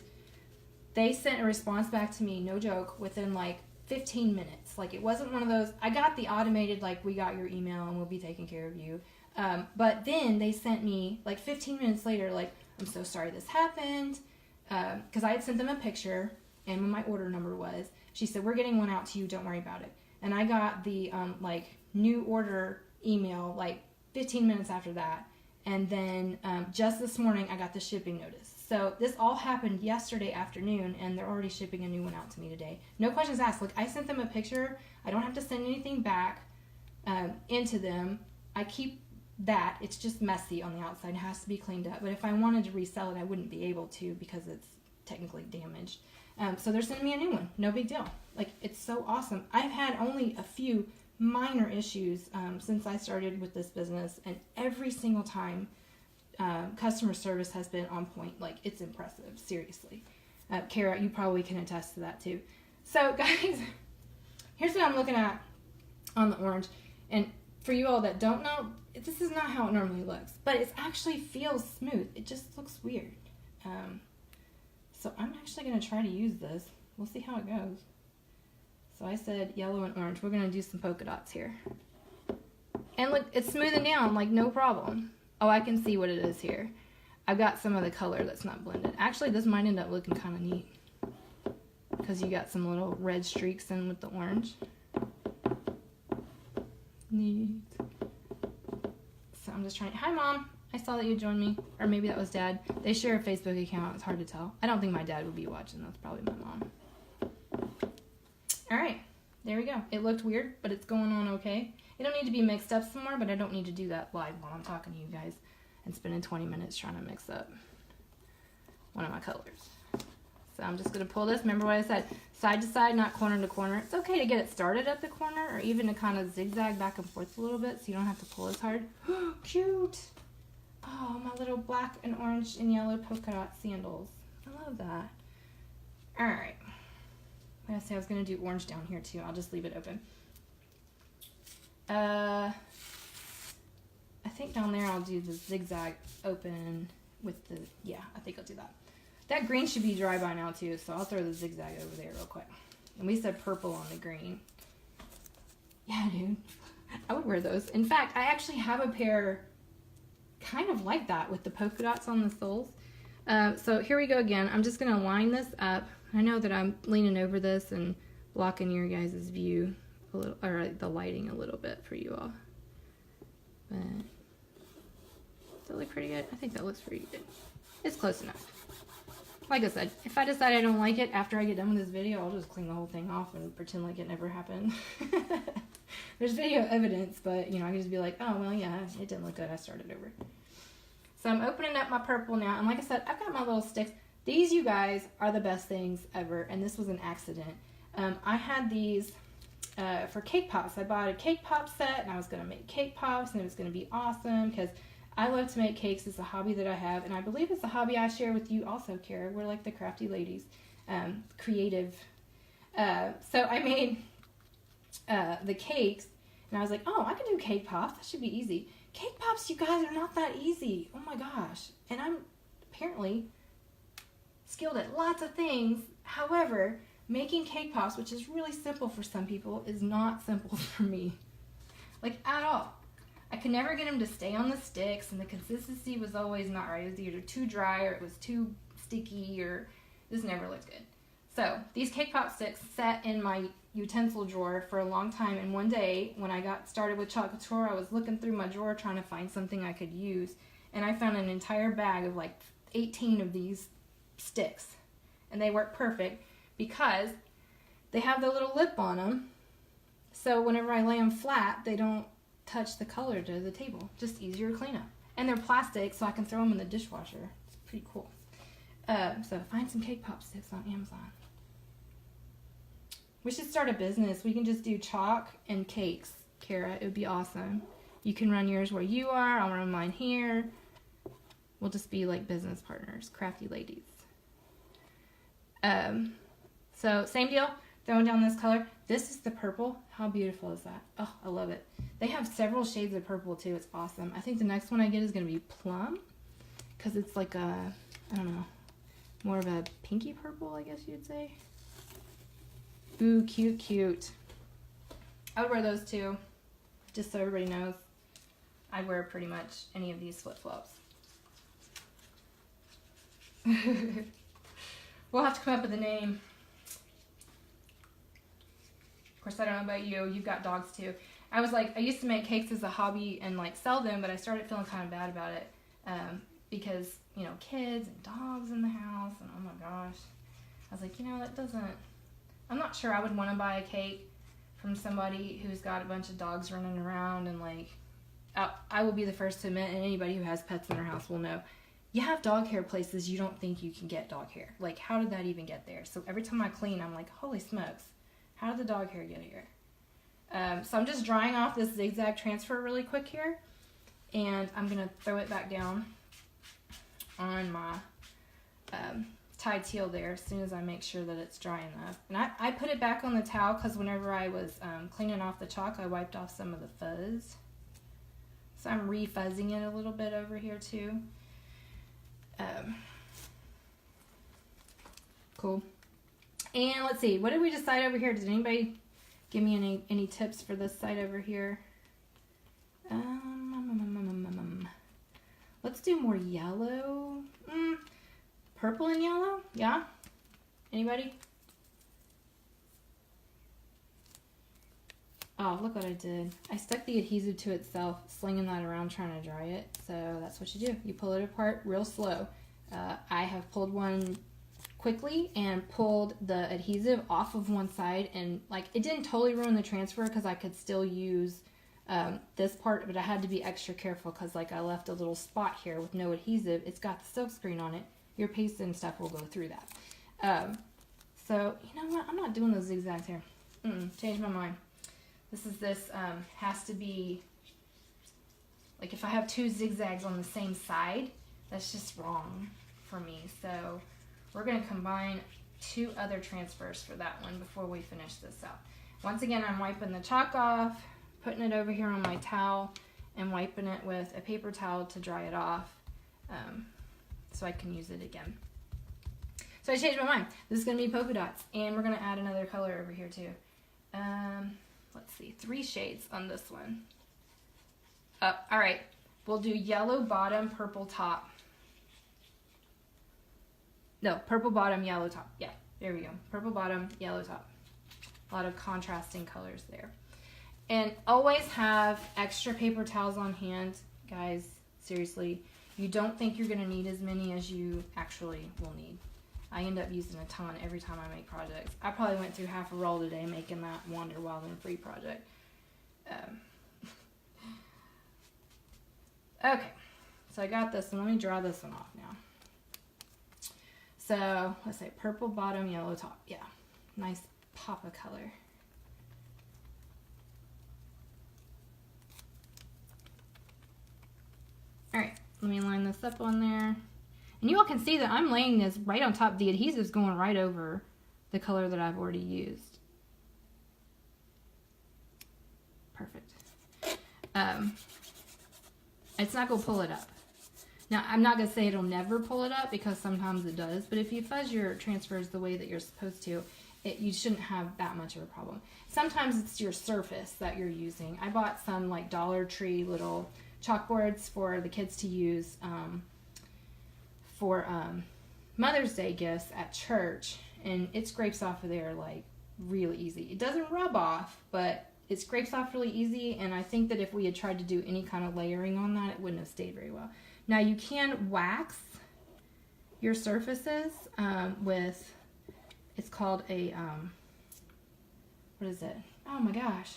they sent a response back to me, no joke, within like 15 minutes. Like, it wasn't one of those, I got the automated, like, we got your email and we'll be taking care of you. But then they sent me, like, 15 minutes later, like, I'm so sorry this happened. Because I had sent them a picture and what my order number was. She said, we're getting one out to you, don't worry about it. And I got the, like, new order email, like, 15 minutes after that. And then just this morning, I got the shipping notice. So this all happened yesterday afternoon, and they're already shipping a new one out to me today. No questions asked. Look, I sent them a picture. I don't have to send anything back into them. I keep that. It's just messy on the outside. It has to be cleaned up. But if I wanted to resell it, I wouldn't be able to because it's technically damaged. So they're sending me a new one. No big deal. Like, it's so awesome. I've had only a few minor issues since I started with this business, and every single time customer service has been on point. Like, it's impressive, seriously. Kara, you probably can attest to that too. So guys, here's what I'm looking at on the orange, and for you all that don't know, this is not how it normally looks, but it actually feels smooth. It just looks weird. So I'm actually going to try to use this. We'll see how it goes. So I said yellow and orange. We're going to do some polka dots here. And look, it's smoothing down, like no problem. Oh, I can see what it is here. I've got some of the color that's not blended. Actually, this might end up looking kind of neat, because you got some little red streaks in with the orange. Neat. So I'm just trying. Hi, Mom. I saw that you joined me. Or maybe that was Dad. They share a Facebook account. It's hard to tell. I don't think my dad would be watching. That's probably my mom. All right. There we go. It looked weird, but it's going on okay. It don't need to be mixed up some more, but I don't need to do that live while I'm talking to you guys and spending 20 minutes trying to mix up one of my colors. So I'm just going to pull this. Remember what I said, side to side, not corner to corner. It's okay to get it started at the corner, or even to kind of zigzag back and forth a little bit so you don't have to pull as hard. Cute. Oh, my little black and orange and yellow polka dot sandals. I love that. All right. I was going to do orange down here too. I'll just leave it open. I think down there I'll do the zigzag open with the, yeah, I think I'll do that. That green should be dry by now too, so I'll throw the zigzag over there real quick. And we said purple on the green. Yeah, dude. I would wear those. In fact, I actually have a pair kind of like that with the polka dots on the soles. So here we go again. I'm just going to line this up. I know that I'm leaning over this and blocking your guys' view a little, or the lighting a little bit for you all. But does that look pretty good? I think that looks pretty good. It's close enough. Like I said, if I decide I don't like it after I get done with this video, I'll just clean the whole thing off and pretend like it never happened. There's video evidence, but you know, I can just be like, oh, well, yeah, it didn't look good. I started over. So I'm opening up my purple now. And like I said, I've got my little sticks. These, you guys, are the best things ever. And this was an accident. I had these for cake pops. I bought a cake pop set, and I was going to make cake pops, and it was going to be awesome because I love to make cakes. It's a hobby that I have, and I believe it's a hobby I share with you also, Kara. We're like the crafty ladies, creative. So I made the cakes, and I was like, oh, I can do cake pops. That should be easy. Cake pops, you guys, are not that easy. Oh my gosh. And I'm apparently skilled at lots of things. However, making cake pops, which is really simple for some people, is not simple for me. Like, at all. I could never get them to stay on the sticks, and the consistency was always not right. It was either too dry, or it was too sticky, or this never looked good. So, these cake pop sticks sat in my utensil drawer for a long time, and one day, when I got started with Couture, I was looking through my drawer trying to find something I could use, and I found an entire bag of like 18 of these sticks, and they work perfect because they have the little lip on them, so whenever I lay them flat, they don't touch the color to the table. Just easier to clean up. And they're plastic, so I can throw them in the dishwasher. It's pretty cool. So find some cake pop sticks on Amazon. We should start a business. We can just do chalk and cakes, Kara. It would be awesome. You can run yours where you are. I'll run mine here. We'll just be like business partners, crafty ladies. So same deal. Throwing down this color. This is the purple. How beautiful is that? Oh, I love it. They have several shades of purple too. It's awesome. I think the next one I get is going to be plum, because it's like a, I don't know, more of a pinky purple, I guess you'd say. Ooh, cute, cute. I would wear those too, just so everybody knows. I'd wear pretty much any of these flip-flops. We'll have to come up with a name. Of course, I don't know about you. You've got dogs too. I was like, I used to make cakes as a hobby and like sell them, but I started feeling kind of bad about it because, you know, kids and dogs in the house, and oh my gosh. I was like, you know, that doesn't, I'm not sure I would want to buy a cake from somebody who's got a bunch of dogs running around, and like, I will be the first to admit, and anybody who has pets in their house will know, you have dog hair places you don't think you can get dog hair. Like, how did that even get there? So every time I clean, I'm like, holy smokes, how did the dog hair get here? So I'm just drying off this zigzag transfer really quick here, and I'm going to throw it back down on my Tide teal there as soon as I make sure that it's dry enough. And I put it back on the towel because whenever I was cleaning off the chalk, I wiped off some of the fuzz. So I'm refuzzing it a little bit over here too. Cool. And let's see, what did we decide over here? Did anybody give me any tips for this side over here? Let's do more yellow. Purple and yellow? Yeah? Anybody? Oh, look what I did. I stuck the adhesive to itself, slinging that around trying to dry it. So that's what you do. You pull it apart real slow. I have pulled one quickly and pulled the adhesive off of one side, and like it didn't totally ruin the transfer because I could still use this part, but I had to be extra careful because like I left a little spot here with no adhesive. It's got the silk screen on it. Your paste and stuff will go through that. So you know what? I'm not doing those zigzags here. Changed my mind. This has to be, like if I have two zigzags on the same side, that's just wrong for me. So we're going to combine two other transfers for that one before we finish this out. Once again, I'm wiping the chalk off, putting it over here on my towel, and wiping it with a paper towel to dry it off so I can use it again. So I changed my mind. This is going to be polka dots, and we're going to add another color over here too. Let's see, 3 shades on this one. All right, we'll do yellow bottom, purple top. No, purple bottom, yellow top. Yeah, there we go. Purple bottom, yellow top. A lot of contrasting colors there. And always have extra paper towels on hand. Guys, seriously, you don't think you're going to need as many as you actually will need. I end up using a ton every time I make projects. I probably went through half a roll today making that Wander Wild and Free project. Okay, so I got this, and let me draw this one off now. So let's say purple bottom, yellow top. Yeah, nice pop of color. All right, let me line this up on there. And you all can see that I'm laying this right on top. The adhesive's going right over the color that I've already used. Perfect. It's not going to pull it up. Now, I'm not going to say it'll never pull it up because sometimes it does. But if you fuzz your transfers the way that you're supposed to, you shouldn't have that much of a problem. Sometimes it's your surface that you're using. I bought some like Dollar Tree little chalkboards for the kids to use for Mother's Day gifts at church, and it scrapes off of there like really easy. It doesn't rub off, but it scrapes off really easy, and I think that if we had tried to do any kind of layering on that, it wouldn't have stayed very well. Now you can wax your surfaces with, it's called a, what is it? Oh my gosh.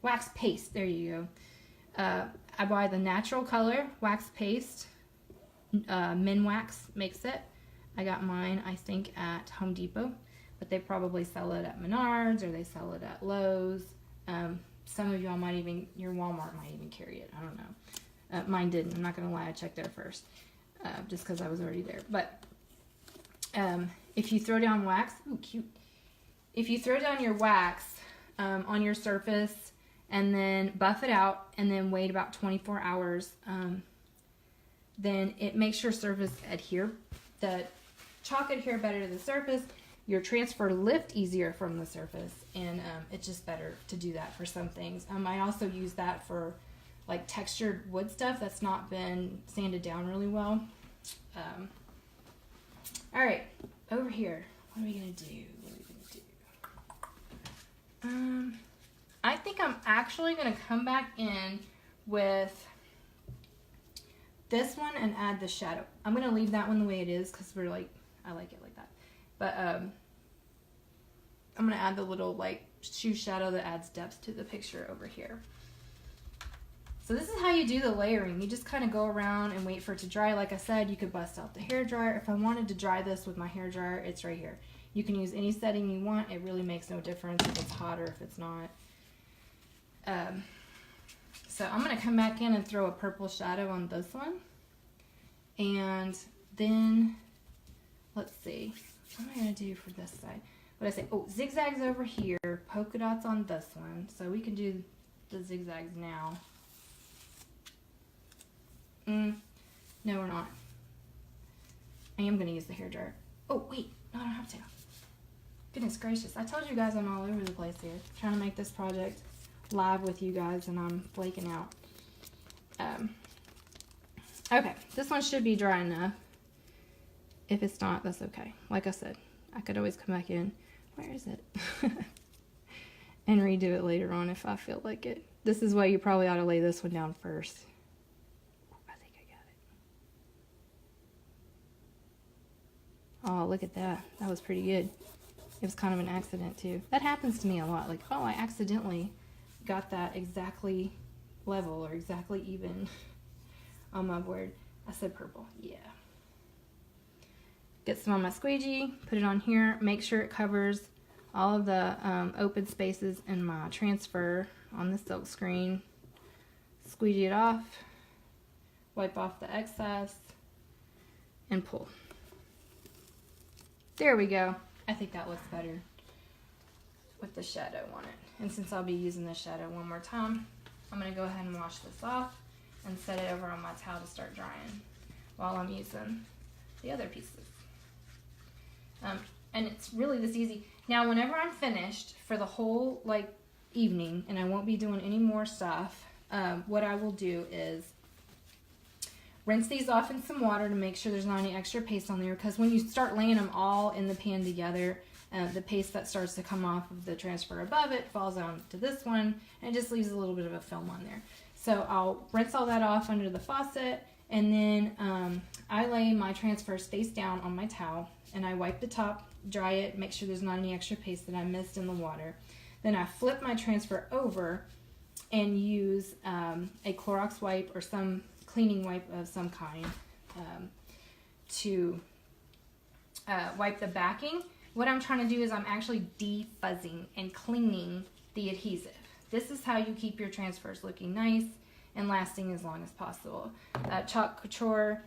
Wax paste, there you go. I buy the natural color wax paste. Minwax makes it. I got mine, I think, at Home Depot, but they probably sell it at Menards or they sell it at Lowe's. Some of y'all might even, your Walmart might even carry it. I don't know. Mine didn't. I'm not going to lie. I checked there first just because I was already there. But if you throw down wax, ooh, cute. If you throw down your wax on your surface and then buff it out and then wait about 24 hours, then it makes your surface adhere. The chalk adhere better to the surface. Your transfer lift easier from the surface, and it's just better to do that for some things. I also use that for like textured wood stuff that's not been sanded down really well. All right, over here, what are we gonna do? I think I'm actually gonna come back in with this one and add the shadow. I'm gonna leave that one the way it is because we're like, I like it like that. But I'm gonna add the little like shoe shadow that adds depth to the picture over here. So this is how you do the layering. You just kind of go around and wait for it to dry. Like I said, you could bust out the hairdryer. If I wanted to dry this with my hairdryer, it's right here. You can use any setting you want. It really makes no difference if it's hot or if it's not. So I'm going to come back in and throw a purple shadow on this one. And then, let's see. What am I going to do for this side? What did I say? Oh, zigzags over here. Polka dots on this one. So we can do the zigzags now. No, we're not. I am going to use the hairdryer. Oh, wait. No, I don't have to. Goodness gracious. I told you guys I'm all over the place here. Trying to make this project live with you guys, and I'm flaking out. Okay, this one should be dry enough. If it's not, that's okay. Like I said, I could always come back in. Where is it? And redo it later on if I feel like it. This is why you probably ought to lay this one down first. I think I got it. Oh, look at that. That was pretty good. It was kind of an accident too. That happens to me a lot. Like, oh, I accidentally got that exactly level or exactly even on my board. I said purple. Yeah. Get some on my squeegee, put it on here. Make sure it covers all of the open spaces in my transfer on the silk screen. Squeegee it off, wipe off the excess, and pull. There we go. I think that looks better with the shadow on it. And since I'll be using the shadow one more time, I'm going to go ahead and wash this off and set it over on my towel to start drying while I'm using the other pieces. And it's really this easy. Now, whenever I'm finished for the whole evening and I won't be doing any more stuff, what I will do is rinse these off in some water to make sure there's not any extra paste on there, because when you start laying them all in the pan together, the paste that starts to come off of the transfer above it falls onto this one, and it just leaves a little bit of a film on there. So I'll rinse all that off under the faucet, and then I lay my transfers face down on my towel, and I wipe the top, dry it, make sure there's not any extra paste that I missed in the water. Then I flip my transfer over and use a Clorox wipe or some cleaning wipe of some kind to wipe the backing. What I'm trying to do is I'm actually defuzzing and cleaning the adhesive. This is how you keep your transfers looking nice and lasting as long as possible. Couture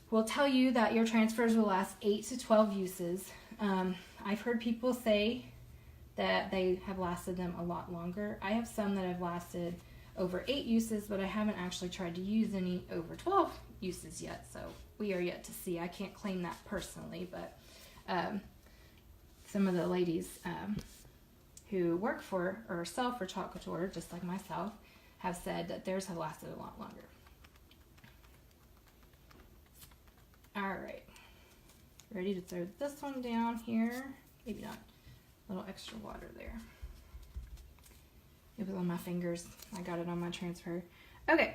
will tell you that your transfers will last 8 to 12 uses. I've heard people say that they have lasted them a lot longer. I have some that have lasted over 8 uses, but I haven't actually tried to use any over 12 uses yet, so we are yet to see. I can't claim that personally, but some of the ladies who work for or sell for Couture, just like myself, have said that theirs have lasted a lot longer. Alright, ready to throw this one down here. Maybe not, a little extra water there. It was on my fingers. I got it on my transfer. Okay,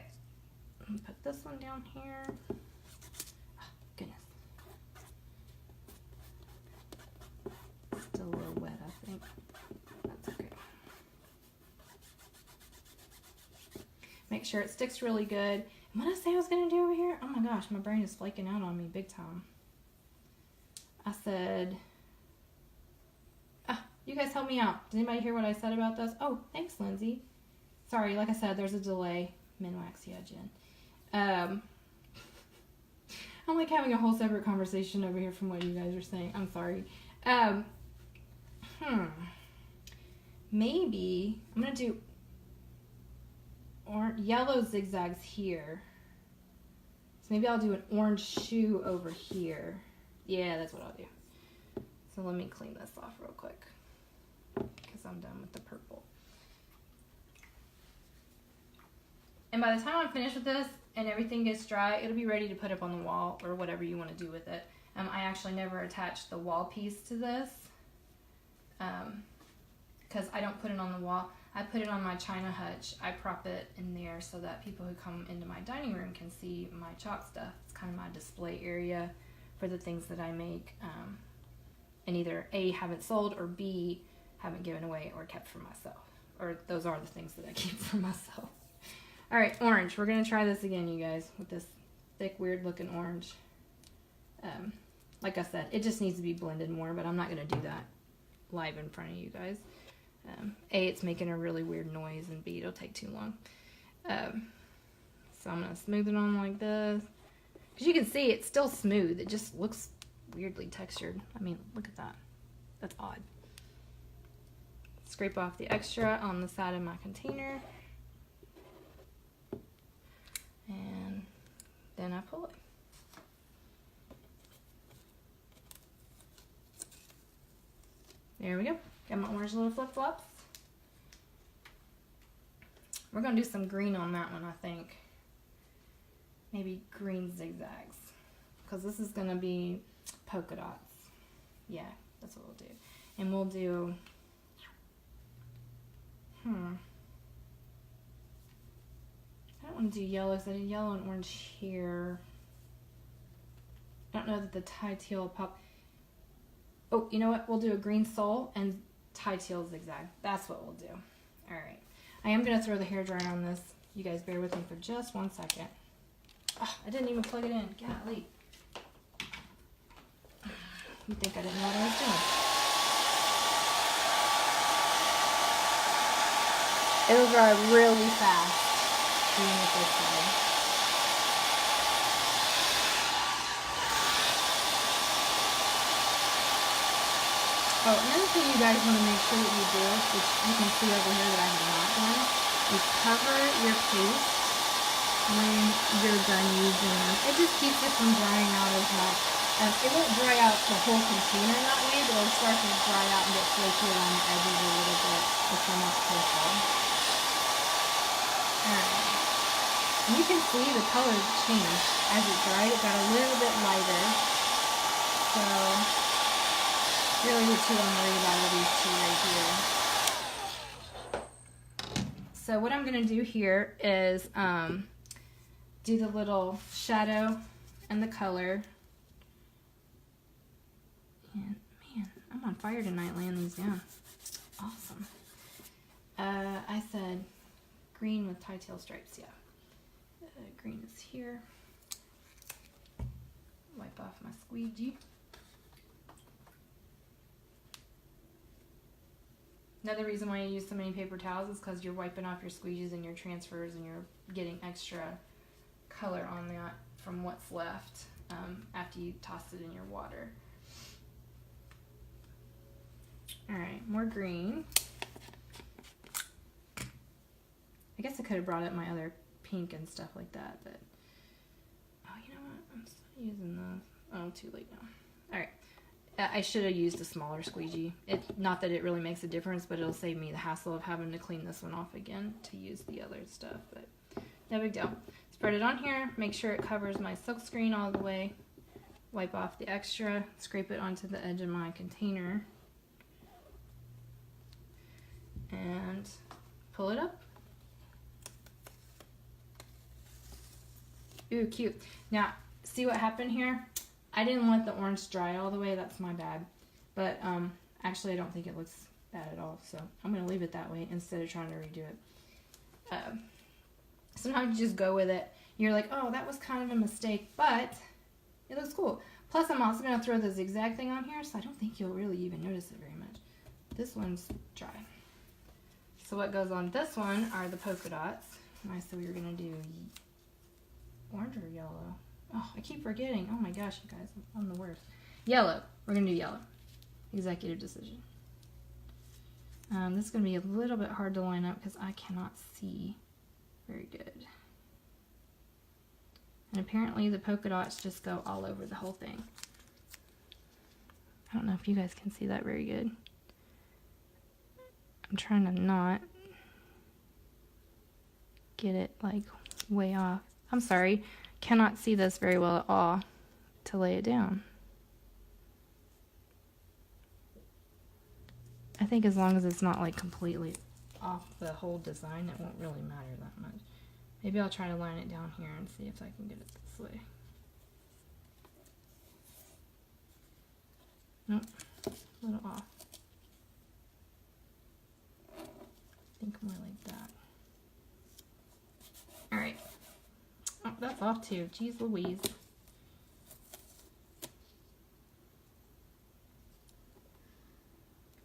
put this one down here. Oh, goodness. Still a little wet, I think. That's okay. Make sure it sticks really good. And what did I say I was going to do over here? Oh my gosh, my brain is flaking out on me big time. I said... You guys help me out. Did anybody hear what I said about this? Oh, thanks, Lindsay. Sorry, like I said, there's a delay. Minwax, yeah, Jen. I'm like having a whole separate conversation over here from what you guys are saying. I'm sorry. Maybe I'm going to do yellow zigzags here. So maybe I'll do an orange shoe over here. Yeah, that's what I'll do. So let me clean this off real quick, because I'm done with the purple. And by the time I'm finished with this and everything gets dry, it'll be ready to put up on the wall or whatever you want to do with it. I actually never attached the wall piece to this because I don't put it on the wall. I put it on my china hutch. I prop it in there so that people who come into my dining room can see my chalk stuff. It's kind of my display area for the things that I make and either A, haven't sold, or B, haven't given away or kept for myself. Or those are the things that I keep for myself. All right, orange. We're going to try this again, you guys, with this thick, weird-looking orange. Like I said, it just needs to be blended more, but I'm not going to do that live in front of you guys. A, it's making a really weird noise, and B, it'll take too long. So I'm going to smooth it on like this. Because you can see it's still smooth. It just looks weirdly textured. I mean, look at that. That's odd. Scrape off the extra on the side of my container. And then I pull it. There we go. Got my orange little flip-flops. We're going to do some green on that one, I think. Maybe green zigzags. Because this is going to be polka dots. Yeah, that's what we'll do. And we'll do... I don't want to do yellow, because I did yellow and orange here. I don't know that the tie teal will pop. Oh, you know what? We'll do a green sole and tie teal zigzag. That's what we'll do. All right. I am going to throw the hairdryer on this. You guys bear with me for just 1 second. Oh, I didn't even plug it in. Golly. You think I didn't know what I was doing. It'll dry really fast doing it this way. Oh, another thing you guys want to make sure that you do, which you can see over here that I have not done, is cover your paste when you're done using them. It just keeps it from drying out as much. It won't dry out the whole container that way, but it'll start to dry out and get flaky around the edges a little bit if you're not careful. Alright. And you can see the color change as it dried. It got a little bit lighter. So, really the two I'm worried about are these two right here. So what I'm going to do here is do the little shadow and the color. And man, I'm on fire tonight laying these down. Awesome. I said green with tie tail stripes, yeah. Green is here. Wipe off my squeegee. Another reason why you use so many paper towels is because you're wiping off your squeegees and your transfers and you're getting extra color on that from what's left after you toss it in your water. Alright, more green. I guess I could have brought up my other pink and stuff like that, but oh, you know what? I'm still using those. Oh, too late now. Alright. I should have used a smaller squeegee. Not that it really makes a difference, but it'll save me the hassle of having to clean this one off again to use the other stuff, but no big deal. Spread it on here, make sure it covers my silk screen all the way, wipe off the extra, scrape it onto the edge of my container, and pull it up. Ooh, cute. Now, see what happened here? I didn't let the orange dry all the way, that's my bad. But actually I don't think it looks bad at all, so I'm going to leave it that way instead of trying to redo it. Sometimes you just go with it. You're like, oh, that was kind of a mistake, but it looks cool. Plus I'm also going to throw the zigzag thing on here, so I don't think you'll really even notice it very much. This one's dry. So what goes on this one are the polka dots. I said we were going to do orange or yellow. Oh, I keep forgetting. Oh my gosh, you guys, I'm the worst. Yellow. We're going to do yellow. Executive decision. This is going to be a little bit hard to line up because I cannot see very good. And apparently the polka dots just go all over the whole thing. I don't know if you guys can see that very good. I'm trying to not get it like way off. I'm sorry. Cannot see this very well at all to lay it down. I think as long as it's not like completely off the whole design, it won't really matter that much. Maybe I'll try to line it down here and see if I can get it this way. Nope, a little off. I think more like that. Alright. Oh, that's off too. Jeez Louise.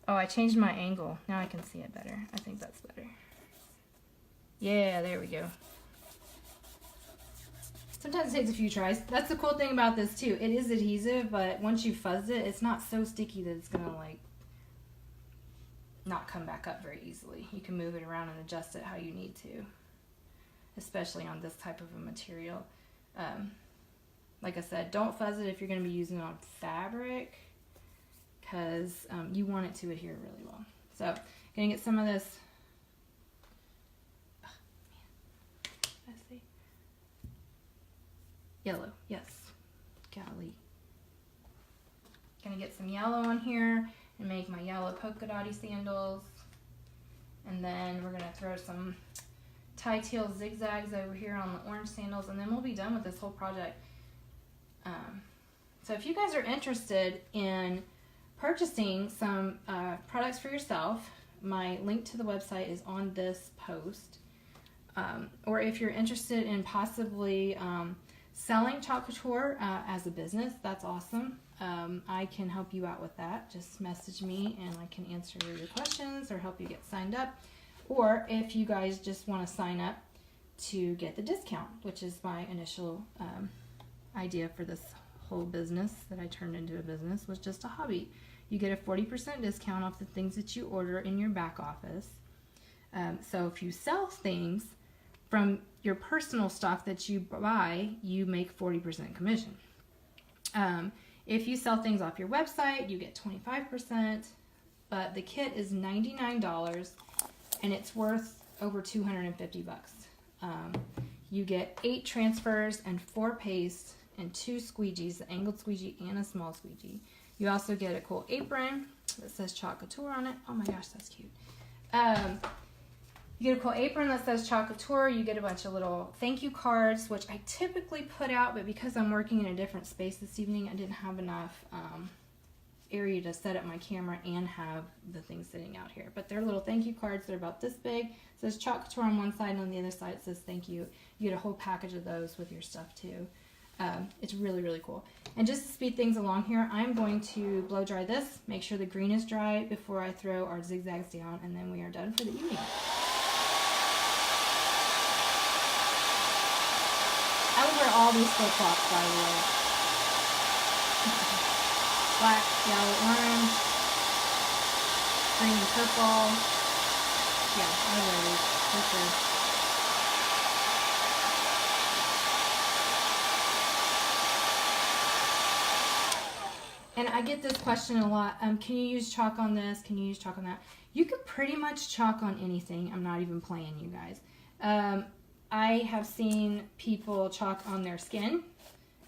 Oh, I changed my angle. Now I can see it better. I think that's better. Yeah, there we go. Sometimes it takes a few tries. That's the cool thing about this too. It is adhesive, but once you fuzz it, it's not so sticky that it's gonna like not come back up very easily. You can move it around and adjust it how you need to, especially on this type of a material. like I said, don't fuzz it if you're going to be using it on fabric, because you want it to adhere really well. So I'm going to get some of this. Oh, man. Let's see. Yellow, yes. Golly. Gonna get some yellow on here and make my yellow polka dotty sandals. And then we're gonna throw some tie tail zigzags over here on the orange sandals, and then we'll be done with this whole project. So if you guys are interested in purchasing some products for yourself, my link to the website is on this post. Or if you're interested in possibly selling Chalk Couture as a business, that's awesome. I can help you out with that. Just message me and I can answer your questions or help you get signed up. Or if you guys just want to sign up to get the discount, which is my initial idea for this whole business that I turned into a business, was just a hobby. You get a 40% discount off the things that you order in your back office. So if you sell things from your personal stock that you buy, you make 40% commission. If you sell things off your website, you get 25%, but the kit is $99 and it's worth over 250 bucks. You get 8 transfers and 4 pastes and 2 squeegees, the angled squeegee and a small squeegee. You also get a cool apron that says Chalk Couture on it. Oh my gosh, that's cute. You get a cool apron that says Chalk Couture. You get a bunch of little thank you cards, which I typically put out, but because I'm working in a different space this evening, I didn't have enough area to set up my camera and have the thing sitting out here. But they're little thank you cards. They're about this big. It says Chalk Couture on one side, and on the other side it says thank you. You get a whole package of those with your stuff too. It's really, really cool. And just to speed things along here, I'm going to blow dry this, make sure the green is dry before I throw our zigzags down, and then we are done for the evening. I would wear all these flip-flops, by the way. Black, yellow, orange, green, purple. Yeah, I wear these for sure. And I get this question a lot. Can you use chalk on this? Can you use chalk on that? You can pretty much chalk on anything. I'm not even playing, you guys. I have seen people chalk on their skin.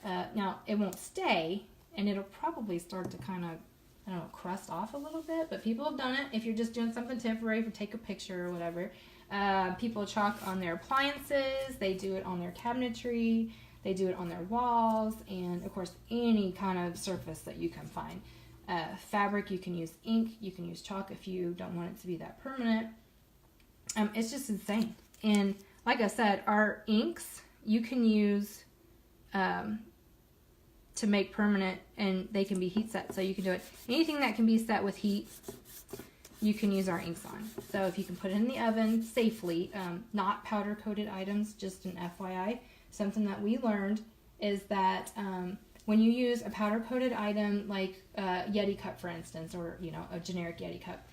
Now, it won't stay, and it'll probably start to kind of, I don't know, crust off a little bit, but people have done it. If you're just doing something temporary, for take a picture or whatever. People chalk on their appliances. They do it on their cabinetry. They do it on their walls, and of course, any kind of surface that you can find. Fabric, you can use ink. You can use chalk if you don't want it to be that permanent. It's just insane. And like I said, our inks you can use to make permanent, and they can be heat set, so you can do it. Anything that can be set with heat, you can use our inks on. So if you can put it in the oven safely, not powder coated items, just an FYI. Something that we learned is that when you use a powder coated item like a Yeti cup, for instance, or a generic Yeti cup,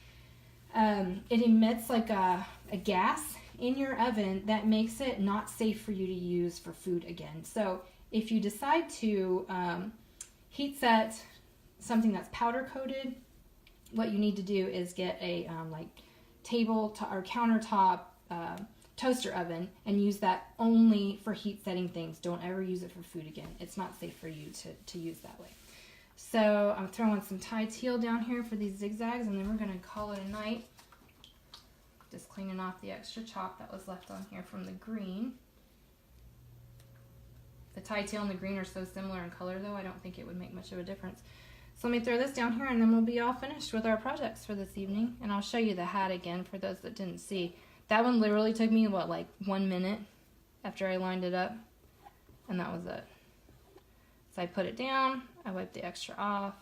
it emits like a gas in your oven that makes it not safe for you to use for food again. So if you decide to heat set something that's powder coated, what you need to do is get a like table or countertop toaster oven and use that only for heat setting things. Don't ever use it for food again. It's not safe for you to use that way. So I'm throwing some tie teal down here for these zigzags, and then we're going to call it a night. Just cleaning off the extra chalk that was left on here from the green. The tie teal and the green are so similar in color, though, I don't think it would make much of a difference. So let me throw this down here, and then we'll be all finished with our projects for this evening. And I'll show you the hat again for those that didn't see. That one literally took me, what, like 1 minute after I lined it up, and that was it. So I put it down, I wiped the extra off,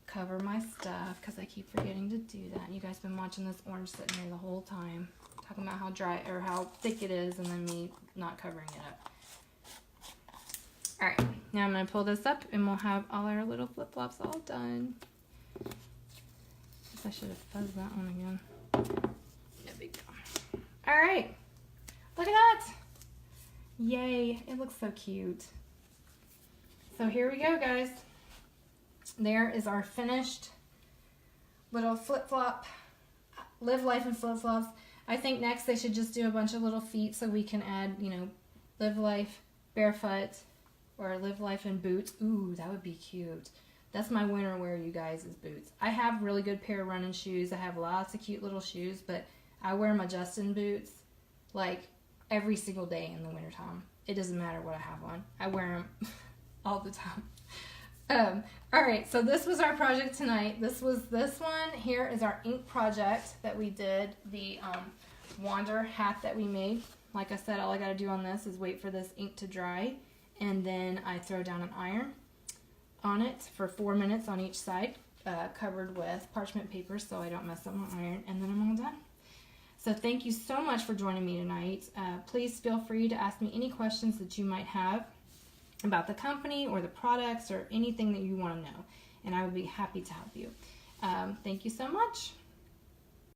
cover my stuff, because I keep forgetting to do that. And you guys been watching this orange sitting here the whole time, talking about how dry, or how thick it is, and then me not covering it up. Alright, now I'm going to pull this up, and we'll have all our little flip-flops all done. I should have fuzzed that one again. There we go. Alright. Look at that. Yay, it looks so cute. So here we go, guys. There is our finished little flip-flop, live life in flip-flops. I think next they should just do a bunch of little feet so we can add, you know, live life barefoot or live life in boots. Ooh, that would be cute. That's my winter wear, you guys, is boots. I have really good pair of running shoes. I have lots of cute little shoes, but I wear my Justin boots like every single day in the wintertime. It doesn't matter what I have on. I wear them all the time. All right, so this was our project tonight. This was this one. Here is our ink project that we did, the Wander hat that we made. Like I said, all I got to do on this is wait for this ink to dry, and then I throw down an iron on it for 4 minutes on each side, covered with parchment paper so I don't mess up my iron, and then I'm all done. So thank you so much for joining me tonight. Please feel free to ask me any questions that you might have about the company or the products or anything that you want to know, and I would be happy to help you. Thank you so much.